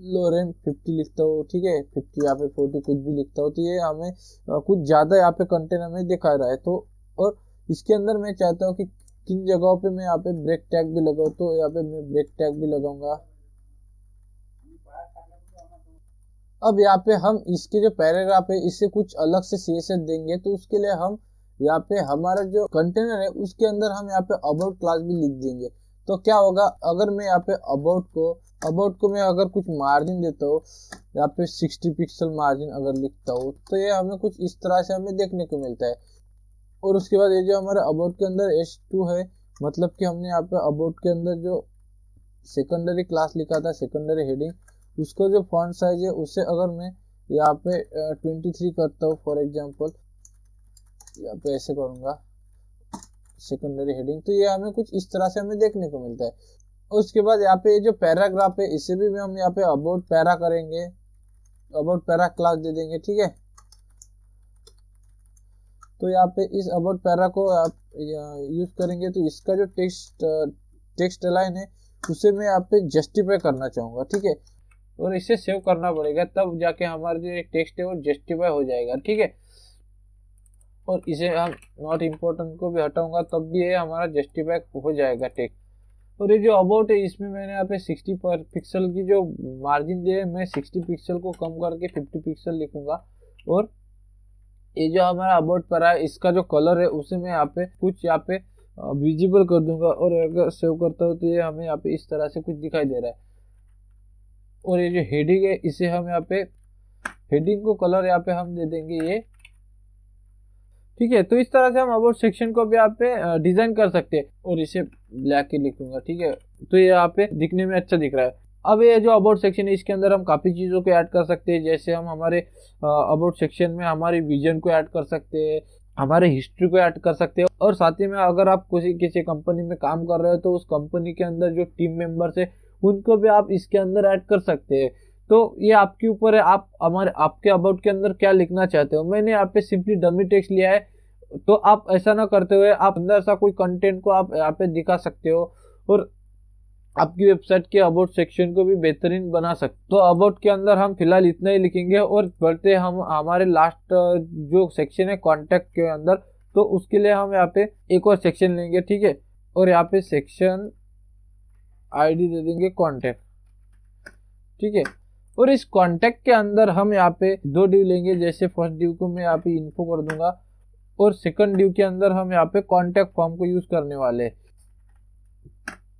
लोरेन 50 लिखता हूँ, ठीक है। 50 यहाँ पे 40 कुछ भी लिखता हूँ। तो ये हमें कुछ ज्यादा यहाँ पे कंटेंट हमें दिखा रहा है। तो और इसके अंदर मैं चाहता हूँ कि किन जगहों पे मैं यहाँ पे ब्रेक टैग भी लगाऊँ, तो यहाँ पे मैं ब्रेक टैग भी लगाऊंगा। अब यहाँ पे हम इसके जो पैराग्राफ है इससे कुछ अलग से सीएसएस देंगे। तो उसके लिए हम यहाँ पे हमारा जो कंटेनर है उसके अंदर हम यहाँ पे अबाउट क्लास भी लिख देंगे। तो क्या होगा, अगर मैं यहाँ पे अबाउट को मैं अगर कुछ मार्जिन देता हूँ, यहाँ पे 60 पिक्सल मार्जिन अगर लिखता हूँ तो ये हमें कुछ इस तरह से हमें देखने को मिलता है। और उसके बाद ये जो हमारे अबाउट के अंदर H2 है, मतलब कि हमने यहाँ पे अबाउट के अंदर जो सेकेंडरी क्लास लिखा था, सेकेंडरी हेडिंग, उसका जो फॉन्ट साइज है उसे अगर मैं यहाँ पे 23 करता हूँ फॉर एग्जांपल, यहाँ पे ऐसे करूँगा सेकेंडरी हेडिंग, तो ये हमें कुछ इस तरह से हमें देखने को मिलता है। और उसके बाद यहाँ पे ये जो पैराग्राफ है इसे भी हम यहाँ पे अबाउट पैरा करेंगे, अबाउट पैरा क्लास दे देंगे, ठीक है। तो यहाँ पे इस अबाउट पैरा को आप यूज करेंगे तो इसका जो टेक्स्ट लाइन है उसे मैं यहाँ पे जस्टिफाई करना चाहूंगा, ठीक है। और इसे सेव करना पड़ेगा तब जाके हमारा जो टेक्स्ट है वो जस्टिफाई हो जाएगा, ठीक है। और इसे हम नॉट इम्पोर्टेंट को भी हटाऊंगा तब भी ये हमारा जस्टिफाई हो जाएगा टेक्स्ट। और ये जो अबाउट है इसमें मैंने यहाँ पे 60 पिक्सल की जो मार्जिन दी है, मैं 60 पिक्सल को कम करके 50 पिक्सल लिखूंगा। और ये जो हमारा अबाउट पर है इसका जो कलर है उसे मैं यहाँ पे कुछ यहाँ पे विजिबल कर दूंगा। और अगर सेव करता हूँ तो ये हमें यहाँ पे इस तरह से कुछ दिखाई दे रहा है। और ये जो हेडिंग है इसे हम यहाँ पे हेडिंग को कलर यहाँ पे हम दे देंगे ये, ठीक है। तो इस तरह से हम अबाउट सेक्शन को भी यहाँ पे डिजाइन कर सकते हैं। और इसे ब्लैक ही लिखूंगा, ठीक है। तो ये यहाँ पे दिखने में अच्छा दिख रहा है। अब ये जो अबाउट सेक्शन है इसके अंदर हम काफ़ी चीज़ों को ऐड कर सकते हैं, जैसे हम हमारे अबाउट सेक्शन में हमारी विजन को ऐड कर सकते हैं, हमारे हिस्ट्री को ऐड कर सकते हैं। और साथ ही में अगर आप किसी कंपनी में काम कर रहे हो तो उस कंपनी के अंदर जो टीम मेंबर्स है उनको भी आप इसके अंदर ऐड कर सकते हैं। तो ये आपके ऊपर है, आप आपके अबाउट के अंदर क्या लिखना चाहते हो। मैंने यहाँ पे सिंपली डमी टेक्स्ट लिया है, तो आप ऐसा ना करते हुए आप अंदर सा कोई कंटेंट को आप यहाँ पे दिखा सकते हो और आपकी वेबसाइट के अबाउट सेक्शन को भी बेहतरीन बना सकते। तो अबाउट के अंदर हम फिलहाल इतना ही लिखेंगे और बढ़ते हम हमारे लास्ट जो सेक्शन है कॉन्टैक्ट के अंदर, तो उसके लिए हम यहाँ पे एक और सेक्शन लेंगे, ठीक है। और यहाँ पे सेक्शन आईडी दे देंगे कॉन्टैक्ट, ठीक है। और इस कॉन्टैक्ट के अंदर हम यहाँ पे दो ड्यू लेंगे, जैसे फर्स्ट ड्यू को मैं यहाँ पे इन्फो कर दूंगा और सेकंड ड्यू के अंदर हम यहाँ पे कॉन्टैक्ट फॉर्म को यूज करने वाले हैं।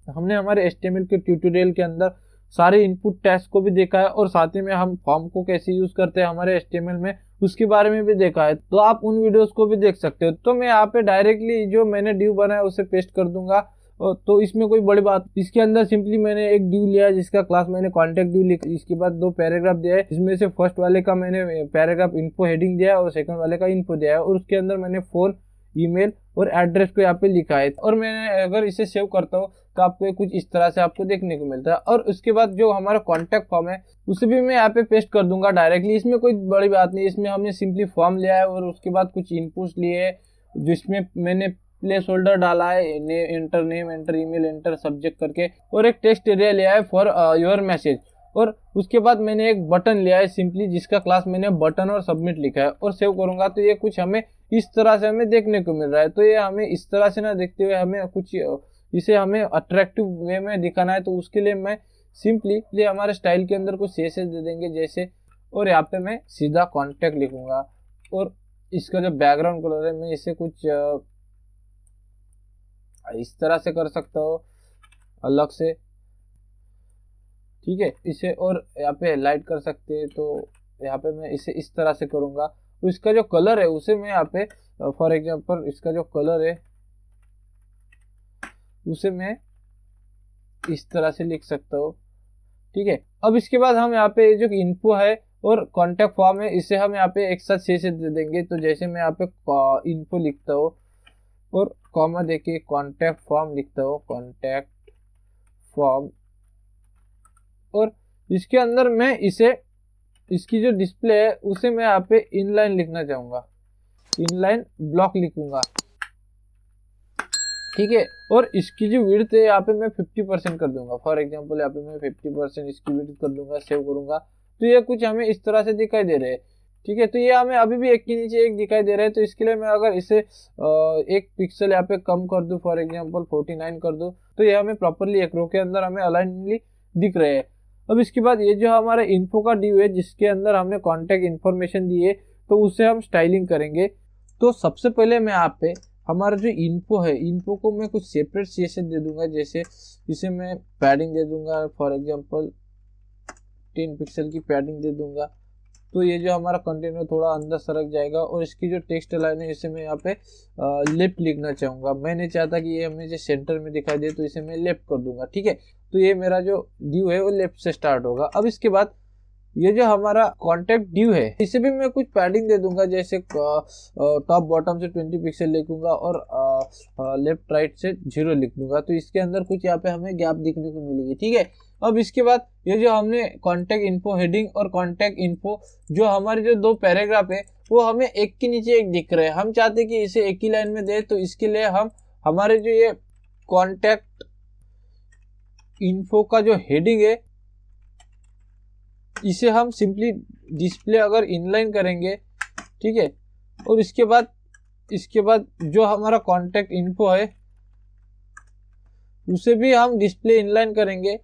हमने हमारे HTML के ट्यूटोरियल के अंदर सारे इनपुट टैग्स को भी देखा है और साथ ही में हम फॉर्म को कैसे यूज करते हैं हमारे HTML में उसके बारे में भी देखा है, तो आप उन वीडियोस को भी देख सकते हो। तो मैं यहाँ पे डायरेक्टली जो मैंने ड्यू बनाया उसे पेस्ट कर दूंगा। तो इसमें कोई बड़ी बात, इसके अंदर सिंपली मैंने एक ड्यू लिया जिसका क्लास मैंने कॉन्टैक्ट ड्यू लिखा, इसके बाद दो पैराग्राफ दिया है, इसमें से फर्स्ट वाले का मैंने पैराग्राफ इन्फो हेडिंग दिया है और सेकंड वाले का इन्फो दिया है और उसके अंदर मैंने फोन, ईमेल और एड्रेस को यहाँ पे लिखा है। और मैंने अगर इसे सेव करता हूँ तो आपको कुछ इस तरह से आपको देखने को मिलता है। और उसके बाद जो हमारा कॉन्टैक्ट फॉर्म है उसे भी मैं यहाँ पे पेस्ट कर दूंगा डायरेक्टली। इसमें कोई बड़ी बात नहीं, इसमें हमने सिंपली फॉर्म लिया है और उसके बाद कुछ इनपुट्स लिए है जिसमें मैंने प्लेस होल्डर डाला है, enter name, enter email, enter subject करके, और एक टेक्स्ट एरिया लिया है फॉर योर मैसेज। और उसके बाद मैंने एक बटन लिया है सिंपली जिसका क्लास मैंने बटन और सबमिट लिखा है और सेव करूंगा तो ये कुछ हमें इस तरह से हमें देखने को मिल रहा है। तो ये हमें इस तरह से ना देखते हुए हमें कुछ इसे हमें अट्रैक्टिव वे में दिखाना है, तो उसके लिए मैं सिंपली हमारे स्टाइल के अंदर कुछ CSS दे देंगे जैसे, और यहाँ पे मैं सीधा कॉन्टैक्ट लिखूंगा और इसका जो बैकग्राउंड कलर है मैं इसे कुछ इस तरह से कर सकता हूँ अलग से, ठीक है। इसे और यहाँ पे लाइट कर सकते हैं, तो यहाँ पे मैं इसे इस तरह से करूंगा। तो इसका जो कलर है उसे मैं यहाँ पे फॉर एग्जांपल इसका जो कलर है उसे मैं इस तरह से लिख सकता हूँ, ठीक है। अब इसके बाद हम यहाँ पे जो इन्फो है और कॉन्टैक्ट फॉर्म है इसे हम यहाँ पे एक साथ से दे देंगे। तो जैसे मैं यहाँ पे इन्फो लिखता हूँ और कॉमा देके कॉन्टैक्ट फॉर्म लिखता हूँ, कॉन्टैक्ट फॉर्म, और इसके अंदर मैं इसे इसकी जो डिस्प्ले है उसे मैं यहाँ पे इनलाइन लिखना चाहूंगा, इनलाइन ब्लॉक लिखूंगा, ठीक है। और इसकी जो विड्थ है यहाँ पे मैं 50% कर दूंगा, फॉर एग्जांपल यहाँ पे मैं 50% इसकी विड्थ कर दूंगा, सेव करूंगा तो ये कुछ हमें इस तरह से दिखाई दे रहे हैं, ठीक है। तो ये हमें अभी भी एक के नीचे एक दिखाई दे रहा है, तो इसके लिए मैं अगर इसे एक पिक्सल यहाँ पे कम कर दूं, फॉर एग्जांपल 49 कर दूं, तो ये हमें प्रॉपरली एक रो के अंदर हमें अलाइनली दिख रहे हैं। अब इसके बाद ये जो हमारा इन्फो का ड्यू है जिसके अंदर हमने कॉन्टैक्ट इन्फॉर्मेशन दी है तो उसे हम स्टाइलिंग करेंगे। तो सबसे पहले मैं यहाँ पे हमारा जो इन्फो है, इन्फो को मैं कुछ सेपरेट CSS दे दूंगा, जैसे इसे मैं पैडिंग दे दूंगा, फॉर एग्जांपल 10 पिक्सल की पैडिंग दे दूंगा। तो ये जो हमारा कंटेनर थोड़ा अंदर सरक जाएगा और इसकी जो टेक्स्ट लाइन है इसे मैं यहाँ पे लेफ्ट लिखना चाहूँगा। मैं नहीं चाहता कि ये हमें जो सेंटर में दिखाई दे, तो इसे मैं लेफ्ट कर दूंगा, ठीक है। तो ये मेरा जो ड्यू है वो लेफ्ट से स्टार्ट होगा। अब इसके बाद ये जो हमारा कॉन्टैक्ट ड्यू है इसे भी मैं कुछ पैडिंग दे दूंगा, जैसे टॉप बॉटम से 20 पिक्सल लिखूंगा और लेफ्ट राइट से 0 लिख दूंगा। तो इसके अंदर कुछ यहाँ पे हमें गैप दिखने को मिलेगी, ठीक है। अब इसके बाद ये जो हमने कॉन्टैक्ट इन्फो हेडिंग और कॉन्टैक्ट इन्फो जो हमारे जो दो पैराग्राफ है वो हमें एक के नीचे एक दिख रहे हैं, हम चाहते हैं कि इसे एक ही लाइन में दे। तो इसके लिए हम हमारे जो ये कॉन्टैक्ट इन्फो का जो हेडिंग है इसे हम सिंपली डिस्प्ले अगर इनलाइन करेंगे, ठीक है। और इसके बाद जो हमारा कॉन्टैक्ट इन्फो है उसे भी हम डिस्प्ले इनलाइन करेंगे।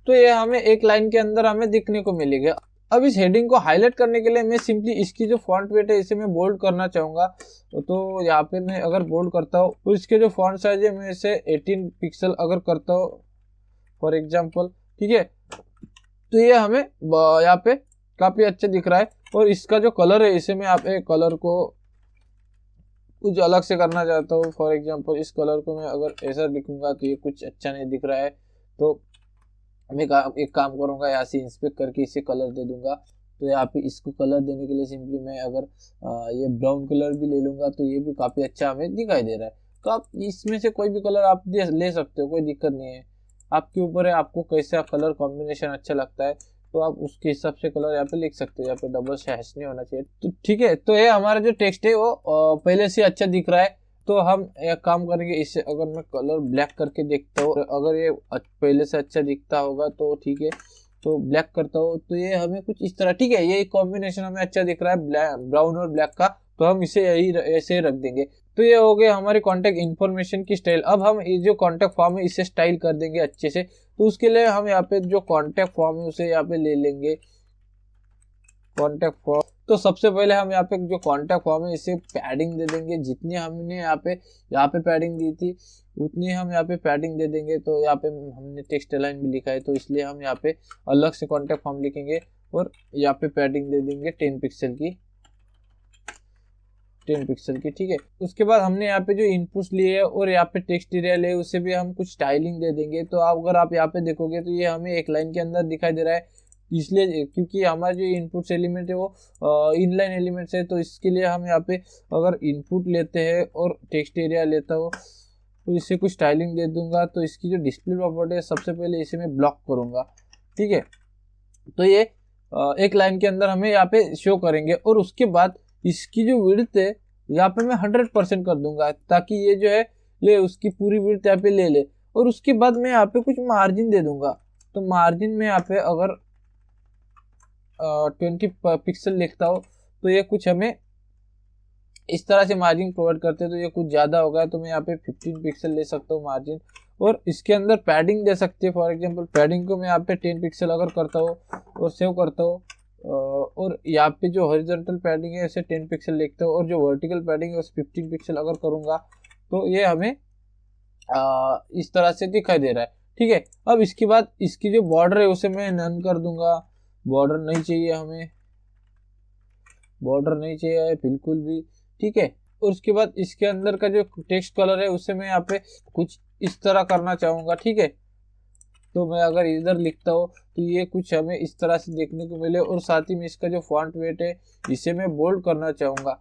तो ये हमें एक लाइन के अंदर हमें दिखने को मिलेगा। अब इस हेडिंग को हाईलाइट करने के लिए मैं सिंपली इसकी जो फॉन्ट वेट है इसे मैं बोल्ड करना चाहूंगा। तो यहाँ पे मैं अगर बोल्ड करता हूँ और इसके जो फॉन्ट साइज है मैं इसे 18 पिक्सल अगर करता हूँ फॉर एग्जांपल, ठीक है। तो ये हमें यहाँ पे काफी अच्छा दिख रहा है। और इसका जो कलर है इसे मैं यहाँ पे कलर को कुछ अलग से करना चाहता हूँ, फॉर एग्जाम्पल इस कलर को मैं अगर ऐसा लिखूंगा तो ये कुछ अच्छा नहीं दिख रहा है। तो मैं एक काम करूंगा, यहाँ से इंस्पेक्ट करके इसे कलर दे दूंगा। तो यहाँ पे इसको कलर देने के लिए सिंपली मैं अगर ये ब्राउन कलर भी ले लूंगा तो ये भी काफी अच्छा हमें दिखाई दे रहा है। तो आप इसमें से कोई भी कलर आप ले सकते हो, कोई दिक्कत नहीं है, आपके ऊपर है आपको कैसा कलर कॉम्बिनेशन अच्छा लगता है तो आप उसके हिसाब से कलर यहाँ पे लिख सकते हो। यहाँ पे डबल स्लैश नहीं होना चाहिए। तो ठीक है, तो ये हमारा जो टेक्स्ट है वो पहले से अच्छा दिख रहा है। तो हम एक काम करेंगे, इससे अगर मैं कलर ब्लैक करके देखता हूँ, अगर ये पहले से अच्छा दिखता होगा तो ठीक है, तो ब्लैक करता हूँ तो ये हमें कुछ इस तरह, ठीक है, ये कॉम्बिनेशन हमें अच्छा दिख रहा है ब्राउन और ब्लैक का, तो हम इसे यही ऐसे ही रख देंगे। तो ये हो गया हमारी कॉन्टैक्ट इन्फॉर्मेशन की स्टाइल। अब हम ये जो कॉन्टैक्ट फॉर्म है इसे स्टाइल कर देंगे अच्छे से। तो उसके लिए हम यहाँ पे जो कॉन्टैक्ट फॉर्म है उसे यहाँ पे ले लेंगे, कॉन्टैक्ट फॉर्म। तो सबसे पहले हम यहाँ पे जो कॉन्टैक्ट फॉर्म है इसे पैडिंग दे देंगे, जितनी हमने यहाँ पे पैडिंग दी थी उतनी हम यहाँ पे पैडिंग दे देंगे। तो यहाँ पे हमने टेक्स्ट अलाइन भी लिखा है तो इसलिए हम यहाँ पे अलग से कॉन्टैक्ट फॉर्म लिखेंगे और यहाँ पे पैडिंग दे देंगे 10 पिक्सल की, 10 पिक्सल की, ठीक है। उसके बाद हमने यहाँ पे जो इनपुट्स लिए है और यहाँ पे टेक्स्ट एरिया ले उसे भी हम कुछ स्टाइलिंग दे देंगे। तो अगर आप यहाँ पे देखोगे तो ये हमें एक लाइन के अंदर दिखाई दे रहा है, इसलिए क्योंकि हमारा जो इनपुट्स एलिमेंट है वो इनलाइन एलिमेंट्स है। तो इसके लिए हम यहाँ पे अगर इनपुट लेते हैं और टेक्स्ट एरिया लेता हो तो इसे कुछ स्टाइलिंग दे दूंगा। तो इसकी जो डिस्प्ले प्रॉपर्टी है सबसे पहले इसे मैं ब्लॉक करूंगा, ठीक है। तो ये एक लाइन के अंदर हमें यहाँ पे शो करेंगे और उसके बाद इसकी जो विड्थ है यहाँ पे मैं 100% कर दूंगा ताकि ये जो है ये उसकी पूरी विड्थ यहाँ पे ले ले। और उसके बाद मैं यहाँ पे कुछ मार्जिन दे दूंगा। तो मार्जिन में यहाँ पे अगर 20 पिक्सल लिखता हो तो ये कुछ हमें इस तरह से मार्जिन प्रोवाइड करते हैं। तो ये कुछ ज़्यादा होगा तो मैं यहाँ पे 15 पिक्सल ले सकता हूँ मार्जिन। और इसके अंदर पैडिंग दे सकते हैं, फॉर एग्जांपल पैडिंग को मैं यहाँ पे 10 पिक्सल अगर करता हूँ और सेव करता हूँ और यहाँ पे जो हॉरिजॉन्टल पैडिंग है इसे 10 पिक्सल लिखता हूँ और जो वर्टिकल पैडिंग है उसे 15 पिक्सल अगर करूँगा तो ये हमें इस तरह से दिखाई दे रहा है, ठीक है। अब इसके बाद इसकी जो बॉर्डर है उसे मैं नन कर दूंगा, बॉर्डर नहीं चाहिए हमें, बॉर्डर नहीं चाहिए बिल्कुल भी, ठीक है। और उसके बाद इसके अंदर का जो टेक्स्ट कलर है उसे मैं यहाँ पे कुछ इस तरह करना चाहूँगा, ठीक है। तो मैं अगर इधर लिखता हूँ तो ये कुछ हमें इस तरह से देखने को मिले। और साथ ही में इसका जो फॉन्ट वेट है इसे मैं बोल्ड करना चाहूँगा।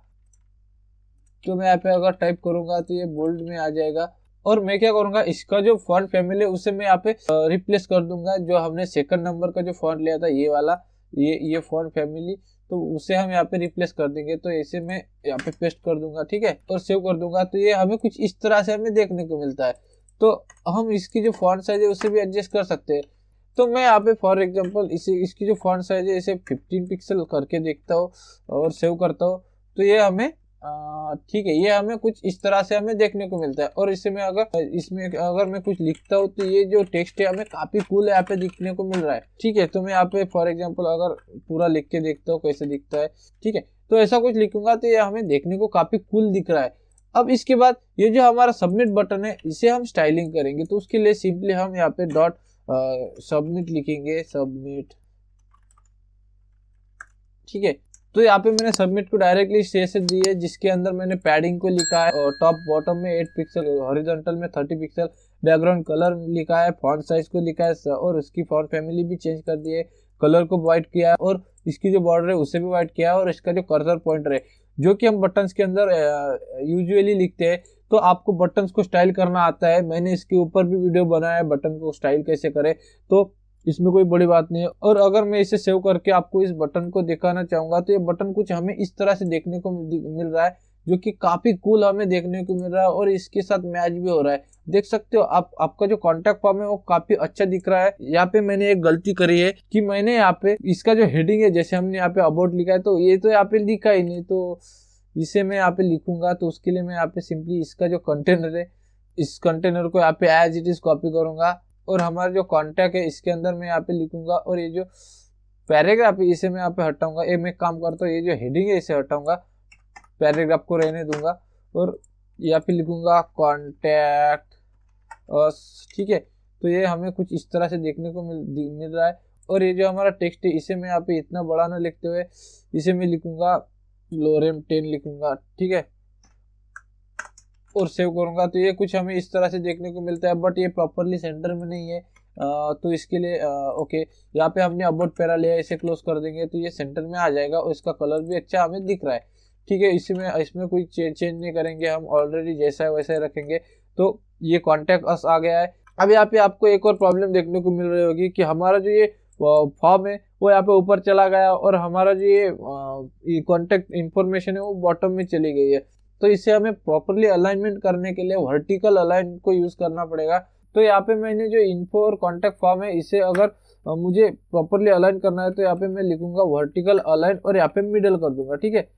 तो मैं यहाँ पे अगर टाइप करूँगा तो ये बोल्ड में आ जाएगा। और मैं क्या करूँगा, इसका जो फॉन्ट फैमिली है उसे मैं यहाँ पे रिप्लेस कर दूंगा। जो हमने सेकंड नंबर का जो फॉन्ट लिया था ये वाला, ये फॉन्ट फैमिली, तो उसे हम यहाँ पे रिप्लेस कर देंगे। तो इसे मैं यहाँ पे पेस्ट कर दूंगा, ठीक है, और सेव कर दूंगा। तो ये हमें कुछ इस तरह से हमें देखने को मिलता है। तो हम इसकी जो फॉन्ट साइज है उसे भी एडजस्ट कर सकते हैं। तो मैं यहाँ पे फॉर एग्जांपल इसकी जो फॉन्ट साइज है इसे 15 पिक्सल करके देखता हूँ और सेव करता हूँ। तो ये हमें ठीक है, ये हमें कुछ इस तरह से हमें देखने को मिलता है। और इसमें अगर मैं कुछ लिखता हूँ तो ये जो टेक्स्ट है हमें काफी कूल यहाँ पे दिखने को मिल रहा है, ठीक है। तो मैं यहाँ पे फॉर एग्जांपल अगर पूरा लिख के देखता हूँ कैसे दिखता है, ठीक है। तो ऐसा कुछ लिखूंगा तो ये हमें देखने को काफी कूल दिख रहा है। अब इसके बाद ये जो हमारा सबमिट बटन है इसे हम स्टाइलिंग करेंगे। तो उसके लिए सिंपली हम यहाँ पे डॉट सबमिट लिखेंगे, सबमिट, ठीक है। तो यहाँ पे मैंने सबमिट को डायरेक्टली स्टेशन दी है जिसके अंदर मैंने पैडिंग को लिखा है और टॉप बॉटम में 8 पिक्सल, हॉरिजॉन्टल में 30 पिक्सल, बैकग्राउंड कलर लिखा है, फॉन्ट साइज को लिखा है और उसकी फॉन्ट फैमिली भी चेंज कर दी है, कलर को व्हाइट किया है और इसकी जो बॉर्डर है उसे भी व्हाइट किया है। और इसका जो कर्सर पॉइंटर है जो कि हम बटन्स के अंदर यूजुअली लिखते हैं, तो आपको बटन्स को स्टाइल करना आता है। मैंने इसके ऊपर भी वीडियो बनाया है बटन को स्टाइल कैसे करें, तो इसमें कोई बड़ी बात नहीं है। और अगर मैं इसे सेव करके आपको इस बटन को दिखाना चाहूंगा तो ये बटन कुछ हमें इस तरह से देखने को मिल रहा है जो कि काफी कूल हमें देखने को मिल रहा है और इसके साथ मैच भी हो रहा है। देख सकते हो आपका जो कॉन्टैक्ट फॉर्म है वो काफी अच्छा दिख रहा है। यहाँ पे मैंने एक गलती करी है कि मैंने यहाँ पे इसका जो हेडिंग है जैसे हमने यहाँ पे अबाउट लिखा है तो ये तो यहाँ पे लिखा ही नहीं, तो इसे मैं यहाँ पे लिखूंगा। तो उसके लिए मैं यहाँ पे सिंपली इसका जो कंटेनर है इस कंटेनर को यहाँ पे एज इट इज कॉपी करूंगा और हमारा जो कॉन्टैक्ट है इसके अंदर मैं यहाँ पे लिखूंगा। और ये जो पैराग्राफ है इसे मैं यहाँ पे हटाऊंगा। ये मैं काम करता हूँ, ये जो हेडिंग है इसे हटाऊंगा, पैराग्राफ को रहने दूंगा और यहाँ पे लिखूंगा कॉन्टैक्ट, ठीक है। तो ये हमें कुछ इस तरह से देखने को मिल रहा है। और ये जो हमारा टेक्स्ट है इसे मैं यहाँ पे इतना बड़ा ना लिखते हुए इसे मैं लिखूंगा लोरेम 10 लिखूंगा, ठीक है, और सेव करूंगा। तो ये कुछ हमें इस तरह से देखने को मिलता है, बट ये प्रॉपरली सेंटर में नहीं है। तो इसके लिए ओके, यहाँ पे हमने अबाउट पैरा लिया, इसे क्लोज कर देंगे तो ये सेंटर में आ जाएगा और इसका कलर भी अच्छा हमें दिख रहा है, ठीक है। इसमें कोई चेंज नहीं करेंगे, हम ऑलरेडी जैसा है वैसा ही रखेंगे। तो ये कॉन्टैक्ट अस आ गया है। अब यहाँ पे आपको एक और प्रॉब्लम देखने को मिल रही होगी कि हमारा जो ये फॉर्म है वो यहाँ पे ऊपर चला गया और हमारा जो ये कॉन्टैक्ट इन्फॉर्मेशन है वो बॉटम में चली गई है। तो इसे हमें प्रॉपरली अलाइनमेंट करने के लिए वर्टिकल अलाइन को यूज करना पड़ेगा। तो यहाँ पे मैंने जो इन्फो और कॉन्टैक्ट फॉर्म है इसे अगर मुझे प्रॉपरली अलाइन करना है तो यहाँ पे मैं लिखूंगा वर्टिकल अलाइन और यहाँ पे मिडल कर दूंगा, ठीक है।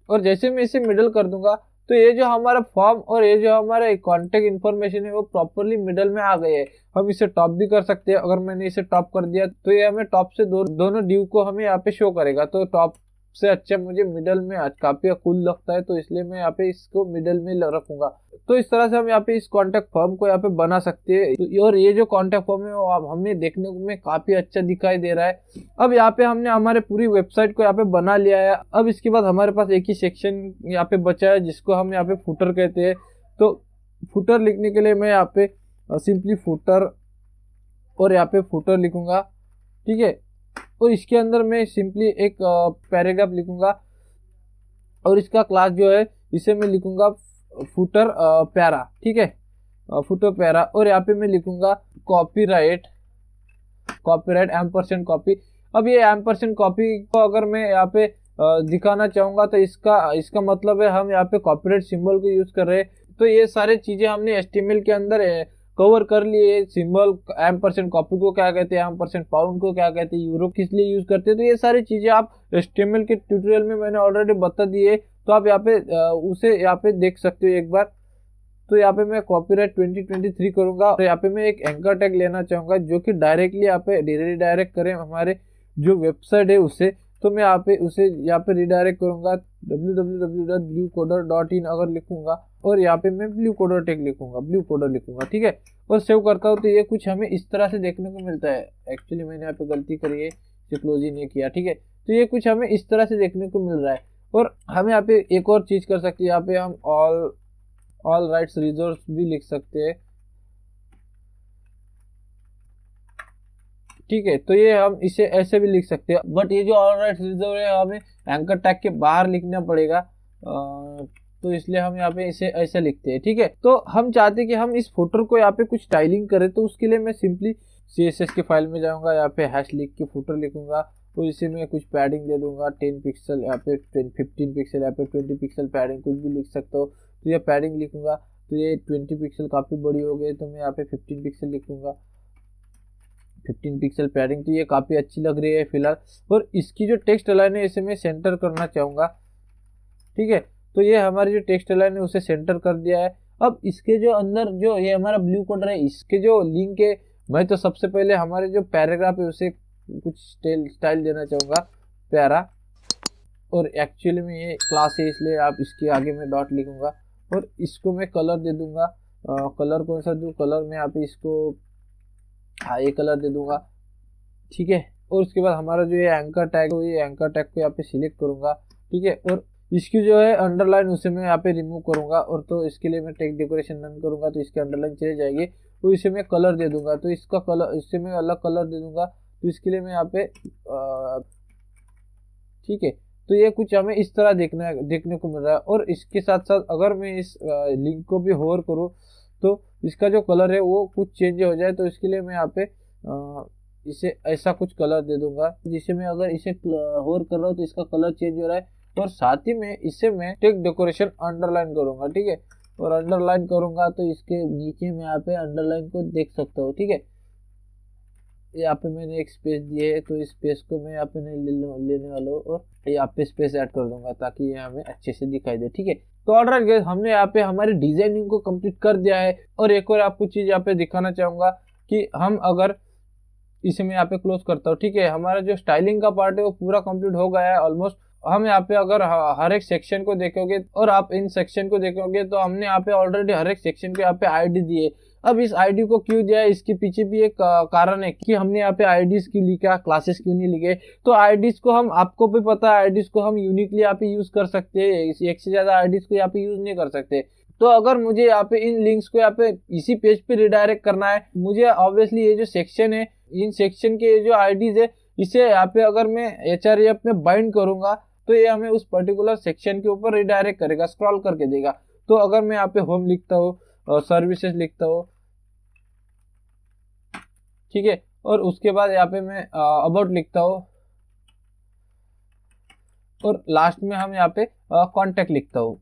और जैसे मैं इसे मिडल कर दूंगा तो ये जो हमारा फॉर्म और ये जो हमारा कॉन्टेक्ट इन्फॉर्मेशन है वो प्रॉपरली मिडल में आ गए हैं। हम इसे टॉप भी कर सकते हैं। अगर मैंने इसे टॉप कर दिया तो ये हमें टॉप से दोनों ड्यू को हमें यहाँ पे शो करेगा। तो टॉप से अच्छा मुझे मिडल में काफी कूल लगता है, तो इसलिए मैं यहाँ पे इसको मिडल में रखूंगा। तो इस तरह से हम यहाँ पे इस कॉन्टेक्ट फॉर्म को यहाँ पे बना सकते हैं। तो और ये जो कॉन्टेक्ट फॉर्म है वो हमें देखने में काफी अच्छा दिखाई दे रहा है। अब यहाँ पे हमने हमारे पूरी वेबसाइट को यहाँ पे बना लिया है। अब इसके बाद हमारे पास एक ही सेक्शन यहाँ पे बचा है जिसको हम यहाँ पे फुटर कहते हैं। तो फुटर लिखने के लिए मैं यहाँ पे सिंपली फुटर और यहाँ पे फुटर लिखूंगा, ठीक है। और इसके अंदर मैं सिंपली एक पैराग्राफ लिखूंगा और इसका क्लास जो है इसे मैं लिखूंगा फुटर पैरा, ठीक है, फुटर पैरा। और यहाँ पे मैं लिखूंगा कॉपीराइट एम्परसेंड कॉपी। अब ये एम्परसेंड कॉपी को अगर मैं यहाँ पे दिखाना चाहूंगा तो इसका मतलब है हम यहाँ पे कॉपीराइट सिंबल को यूज कर रहे हैं। तो ये सारे चीजें हमने HTML के अंदर कवर कर लिए। सिंबल एम्परसेंड कॉपी को क्या कहते हैं, एम्परसेंड पाउंड को क्या कहते हैं, यूरो किस लिए यूज करते हैं, तो ये सारी चीजें आप HTML के ट्यूटोरियल में मैंने ऑलरेडी बता दिए। तो आप यहाँ पे उसे यहाँ पे देख सकते हो एक बार। तो यहाँ पे मैं कॉपीराइट 2023 करूंगा और यहाँ पे मैं एक एंकर टैग लेना चाहूंगा जो कि डायरेक्टली यहाँ पे रिडायरेक्ट करें हमारे जो वेबसाइट है उसे। तो मैं यहाँ पे उसे यहाँ पे रिडायरेक्ट करूंगा www.bluecoder.in अगर लिखूंगा और यहाँ पे मैं ब्लू कोडर टैग लिखूंगा, ब्लू कोडर लिखूंगा, ठीक है। और सेव करता हूँ तो ये कुछ हमें इस तरह से देखने को मिलता है। एक्चुअली मैंने यहाँ पे गलती करी है, क्लोज ही नहीं किया, ठीक है। तो ये कुछ हमें इस तरह से देखने को मिल रहा है। और हम यहाँ पे एक और चीज कर सकते हैं, यहाँ पे हम ऑल राइट्स रिजर्व भी लिख सकते हैं, ठीक है। तो ये हम इसे ऐसे भी लिख सकते हैं, बट ये जो ऑल राइट्स रिजर्व है हमें एंकर टैग के बाहर लिखना पड़ेगा। तो इसलिए हम यहाँ पे इसे ऐसे लिखते हैं, ठीक है। तो हम चाहते हैं कि हम इस फुटर को यहाँ पे कुछ स्टाइलिंग करें, तो उसके लिए मैं सिंपली CSS के फाइल में जाऊंगा, यहाँ पे हैश लिख के फुटर लिखूंगा और इसे मैं कुछ पैडिंग दे दूंगा 10 पिक्सल, यहाँ पे 15 पिक्सल, यहाँ पे 20 पिक्सल पैडिंग कुछ भी लिख सकता हो। तो ये पैडिंग लिखूंगा, तो ये 20 पिक्सल काफी बड़ी हो गई, तो मैं यहाँ पे 15 पिक्सल लिखूंगा, 15 पिक्सल पैडिंग। तो ये काफी अच्छी लग रही है फिलहाल। और इसकी जो टेक्स्ट लाइन है इसे मैं सेंटर करना चाहूंगा, ठीक है। तो ये हमारी जो टेक्स्ट लाइन है उसे सेंटर कर दिया है। अब इसके जो अंदर जो ये हमारा ब्लू कोडर है इसके जो लिंक है, मैं तो सबसे पहले हमारे जो पैराग्राफ है उसे कुछ स्टाइल देना चाहूंगा, प्यारा। और एक्चुअली में ये क्लास है इसलिए आप इसके आगे में डॉट लिखूंगा और इसको मैं कलर दे दूंगा। कलर कौन सा दूं, कलर में यहाँ पे इसको ये कलर दे दूंगा, ठीक है। और उसके बाद हमारा जो ये एंकर टैग है, ये एंकर टैग को यहाँ पे सिलेक्ट करूंगा, ठीक है। और इसकी जो है अंडरलाइन उसे मैं यहाँ पे रिमूव करूंगा। और तो इसके लिए मैं टेक्स्ट डेकोरेशन नन करूंगा तो इसकी अंडरलाइन चले जाएगी। तो इसे मैं कलर दे दूंगा, तो इसका कलर इससे मैं अलग कलर दे दूंगा। तो इसके लिए मैं यहाँ पे ठीक है। तो ये कुछ हमें इस तरह देखने को मिल रहा है। और इसके साथ साथ अगर मैं इस लिंक को भी होवर करूँ तो इसका जो कलर है वो कुछ चेंज हो जाए। तो इसके लिए मैं यहाँ पे इसे ऐसा कुछ कलर दे दूंगा जिसे मैं अगर इसे होवर कर रहा हूँ तो इसका कलर चेंज हो रहा है। और साथ ही में इसे मैं टेक्स्ट डेकोरेशन अंडरलाइन करूंगा, ठीक है। और अंडरलाइन करूंगा तो इसके नीचे में यहाँ पे अंडरलाइन को देख सकता हूँ, ठीक है। यहाँ पे मैंने एक स्पेस दिए है तो इस स्पेस को मैं यहाँ पे नहीं लेने वाला हूँ और यहाँ पे स्पेस ऐड कर दूंगा ताकि ये हमें अच्छे से दिखाई दे, ठीक है। तो ऑलराइट गाइस, हमने यहाँ पे हमारी डिजाइनिंग को कंप्लीट कर दिया है। और एक और आपको चीज यहाँ पे दिखाना चाहूंगा कि हम अगर इसे मैं यहाँ पे क्लोज करता हूँ, ठीक है, हमारा जो स्टाइलिंग का पार्ट है वो पूरा कंप्लीट हो गया है ऑलमोस्ट। हम यहाँ पे अगर हर एक सेक्शन को देखोगे और आप इन सेक्शन को देखोगे तो हमने यहाँ पे ऑलरेडी हर एक सेक्शन को यहाँ पे आईडी दी है। अब इस आईडी को क्यों दिया है, इसके पीछे भी एक कारण है कि हमने यहाँ पे आईडीज क्यों लिखा, क्लासेस क्यों नहीं लिखे। तो आईडीज को हम, आपको भी पता है, आईडीज को हम यूनिकली यहाँ पे यूज कर सकते हैं, एक से ज्यादा आईडीज को यहाँ पे यूज नहीं कर सकते। तो अगर मुझे यहाँ पे इन लिंक्स को यहाँ पे इसी पेज पे रिडायरेक्ट करना है, मुझे ऑब्वियसली ये जो सेक्शन है, इन सेक्शन के जो आईडीज है, इसे यहाँ पे अगर मैं href में बाइंड करूंगा तो ये हमें उस पर्टिकुलर सेक्शन के ऊपर रिडायरेक्ट करेगा, स्क्रॉल करके देगा। तो अगर मैं यहाँ पे होम लिखता हूँ, सर्विसेज लिखता हूँ, ठीक है, और उसके बाद यहाँ पे मैं अबाउट लिखता हूँ और लास्ट में हम यहाँ पे कॉन्टेक्ट लिखता हूँ।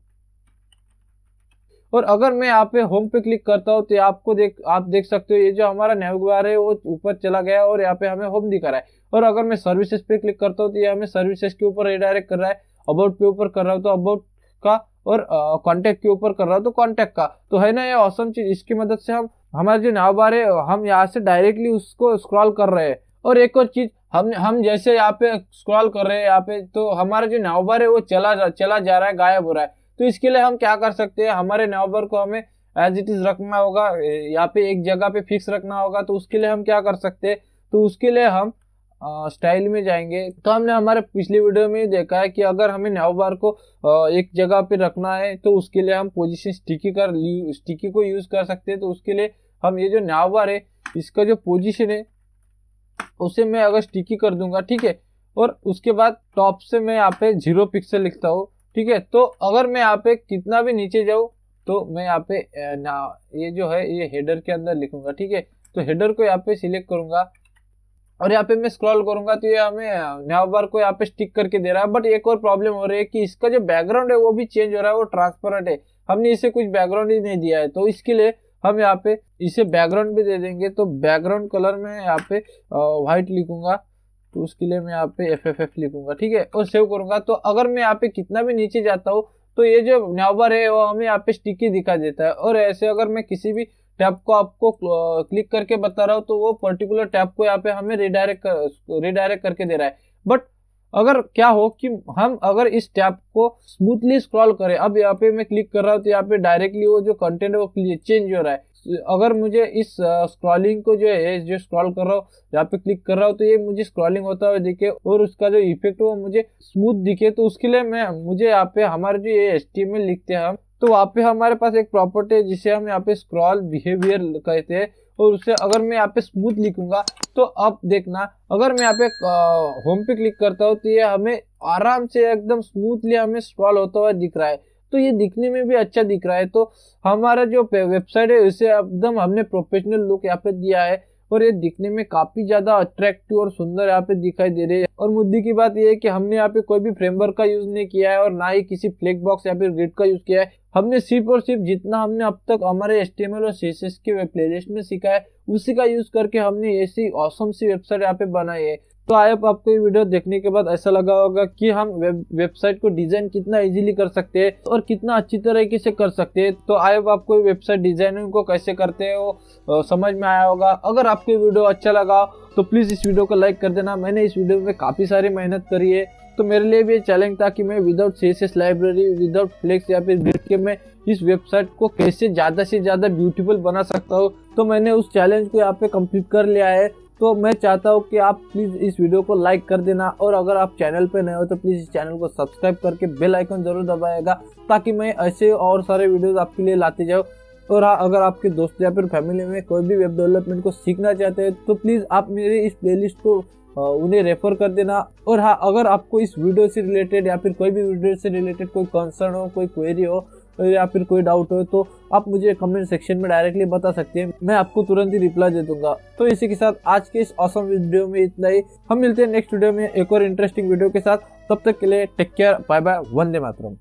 और अगर मैं यहाँ पे होम पे क्लिक करता हूँ तो आप देख सकते हो ये जो हमारा नेविग बार है वो ऊपर चला गया और यहाँ पे हमें होम दिखा रहा है। और अगर मैं सर्विसेज पे क्लिक करता हूँ तो ये हमें सर्विसेज के ऊपर रिडायरेक्ट कर रहा है। अबाउट पे ऊपर कर रहा हूँ तो अबाउट का, और कांटेक्ट के ऊपर कर रहा हूँ तो कांटेक्ट का, तो है ना ये ऑसम चीज। इसकी मदद से हम हमारे जो नाव बार है हम यहाँ से डायरेक्टली उसको स्क्रॉल कर रहे हैं। और एक और चीज, हम जैसे यहाँ पे स्क्रॉल कर रहे हैं यहाँ पे, तो हमारा जो नाव बार है वो चला जा रहा है, गायब हो रहा है। तो इसके लिए हम क्या कर सकते हैं, हमारे नाव बार को हमें एज इट इज रखना होगा, यहाँ पे एक जगह पे फिक्स रखना होगा। तो उसके लिए हम क्या कर सकते हैं, तो उसके लिए हम स्टाइल में जाएंगे। तो हमने हमारे पिछली वीडियो में देखा है कि अगर हमें नाव बार को एक जगह पे रखना है तो उसके लिए हम पोजीशन स्टिकी को यूज कर सकते हैं। तो उसके लिए हम ये जो नाव बार है इसका जो पोजीशन है उसे मैं अगर स्टिकी कर दूंगा, ठीक है, और उसके बाद टॉप से मैं यहाँ पे 0 पिक्सल लिखता हूँ, ठीक है। तो अगर मैं यहाँ पे कितना भी नीचे जाऊँ तो मैं यहाँ पे ये जो है ये हेडर के अंदर लिखूंगा, ठीक है। तो हेडर को यहाँ पे सिलेक्ट करूंगा और यहाँ पे मैं स्क्रॉल करूंगा तो ये हमें नाव बार को यहाँ पे स्टिक करके दे रहा है। बट एक और प्रॉब्लम हो रही है कि इसका जो बैकग्राउंड है वो भी चेंज हो रहा है, वो ट्रांसपेरेंट है, हमने इसे कुछ बैकग्राउंड ही नहीं दिया है। तो इसके लिए हम यहाँ पे इसे बैकग्राउंड भी दे देंगे। तो बैकग्राउंड कलर में यहाँ पे व्हाइट लिखूंगा, तो उसके लिए मैं यहाँ पे FFF लिखूंगा, ठीक है, और सेव करूंगा। तो अगर मैं यहाँ पे कितना भी नीचे जाता हूँ तो ये जो नाव बार है वो हमें यहाँ पे स्टिकी दिखा देता है। और ऐसे अगर मैं किसी भी टैब को आपको क्लिक करके बता रहा हूँ तो वो पर्टिकुलर टैब को यहाँ पे हमें रिडायरेक्ट करके दे रहा है। बट अगर क्या हो कि हम अगर इस टैब को स्मूथली स्क्रॉल करें, अब यहाँ पे मैं क्लिक कर रहा हूँ तो यहाँ पे डायरेक्टली वो जो कंटेंट है वो चेंज हो रहा है। अगर मुझे इस स्क्रॉलिंग को जो स्क्रॉल कर रहा हूँ यहाँ पे क्लिक कर रहा हूँ तो ये मुझे स्क्रॉलिंग होता हुआ दिखे और उसका जो इफेक्ट है वो मुझे स्मूथ दिखे। तो उसके लिए मुझे यहाँ पे हमारे जो ये HTML लिखते हैं हम, तो वहाँ पे हमारे पास एक प्रॉपर्टी है जिसे हम यहाँ पे स्क्रॉल बिहेवियर कहते हैं। और उसे अगर मैं यहाँ पे स्मूथ लिखूंगा तो अब देखना, अगर मैं यहाँ पे होम पे क्लिक करता हूँ तो ये हमें आराम से एकदम स्मूथली हमें स्क्रॉल होता हुआ दिख रहा है। तो ये दिखने में भी अच्छा दिख रहा है। तो हमारा जो वेबसाइट है इसे एकदम हमने प्रोफेशनल लुक यहाँ पे दिया है और ये दिखने में काफी ज्यादा अट्रैक्टिव और सुंदर यहाँ पे दिखाई दे रही है। और मुद्दे की बात यह है कि हमने यहाँ पे कोई भी फ्रेमवर्क का यूज नहीं किया है और ना ही किसी फ्लेक बॉक्स या फिर ग्रिड का यूज किया है। हमने सिर्फ और सिर्फ जितना हमने अब तक हमारे HTML और CSS के प्लेलिस्ट में सीखा है उसी का यूज करके हमने ऐसी ऑसम सी वेबसाइट यहाँ पे बनाई है। तो आई होप आपको ये वीडियो देखने के बाद ऐसा लगा होगा कि हम वेबसाइट को डिजाइन कितना इजीली कर सकते हैं और कितना अच्छी तरीके से कर सकते हैं। तो आई होप आपको वेबसाइट डिजाइनिंग को कैसे करते हैं वो समझ में आया होगा। अगर आपको ये वीडियो अच्छा लगा तो प्लीज इस वीडियो को लाइक कर देना। मैंने इस वीडियो में काफी सारी मेहनत करी है, तो मेरे लिए भी ये चैलेंज था कि मैं without CSS library, without flex या फिर ग्रिड के मैं इस वेबसाइट को कैसे ज्यादा से ज्यादा ब्यूटीफुल बना सकता हूँ। तो मैंने उस चैलेंज को यहाँ पे कंप्लीट कर लिया है। तो मैं चाहता हूँ कि आप प्लीज इस वीडियो को लाइक कर देना और अगर आप चैनल पे नए हो तो प्लीज इस चैनल को सब्सक्राइब करके बेल आइकन जरूर दबाएगा ताकि मैं ऐसे और सारे वीडियोस आपके लिए लाते जाऊँ। और हाँ, अगर आपके दोस्त या फिर फैमिली में कोई भी वेब डेवलपमेंट को सीखना चाहते हैं तो प्लीज आप मेरे इस प्लेलिस्ट को उन्हें रेफर कर देना। और हाँ, अगर आपको इस वीडियो से रिलेटेड या फिर कोई भी वीडियो से रिलेटेड कोई कंसर्न हो, कोई क्वेरी हो या फिर कोई डाउट हो तो आप मुझे कमेंट सेक्शन में डायरेक्टली बता सकते हैं, मैं आपको तुरंत ही रिप्लाई दे दूंगा। तो इसी के साथ आज के इस ऑसम वीडियो में इतना ही। हम मिलते हैं नेक्स्ट वीडियो में एक और इंटरेस्टिंग वीडियो के साथ। तब तक के लिए take care, bye bye, Vande Mataram.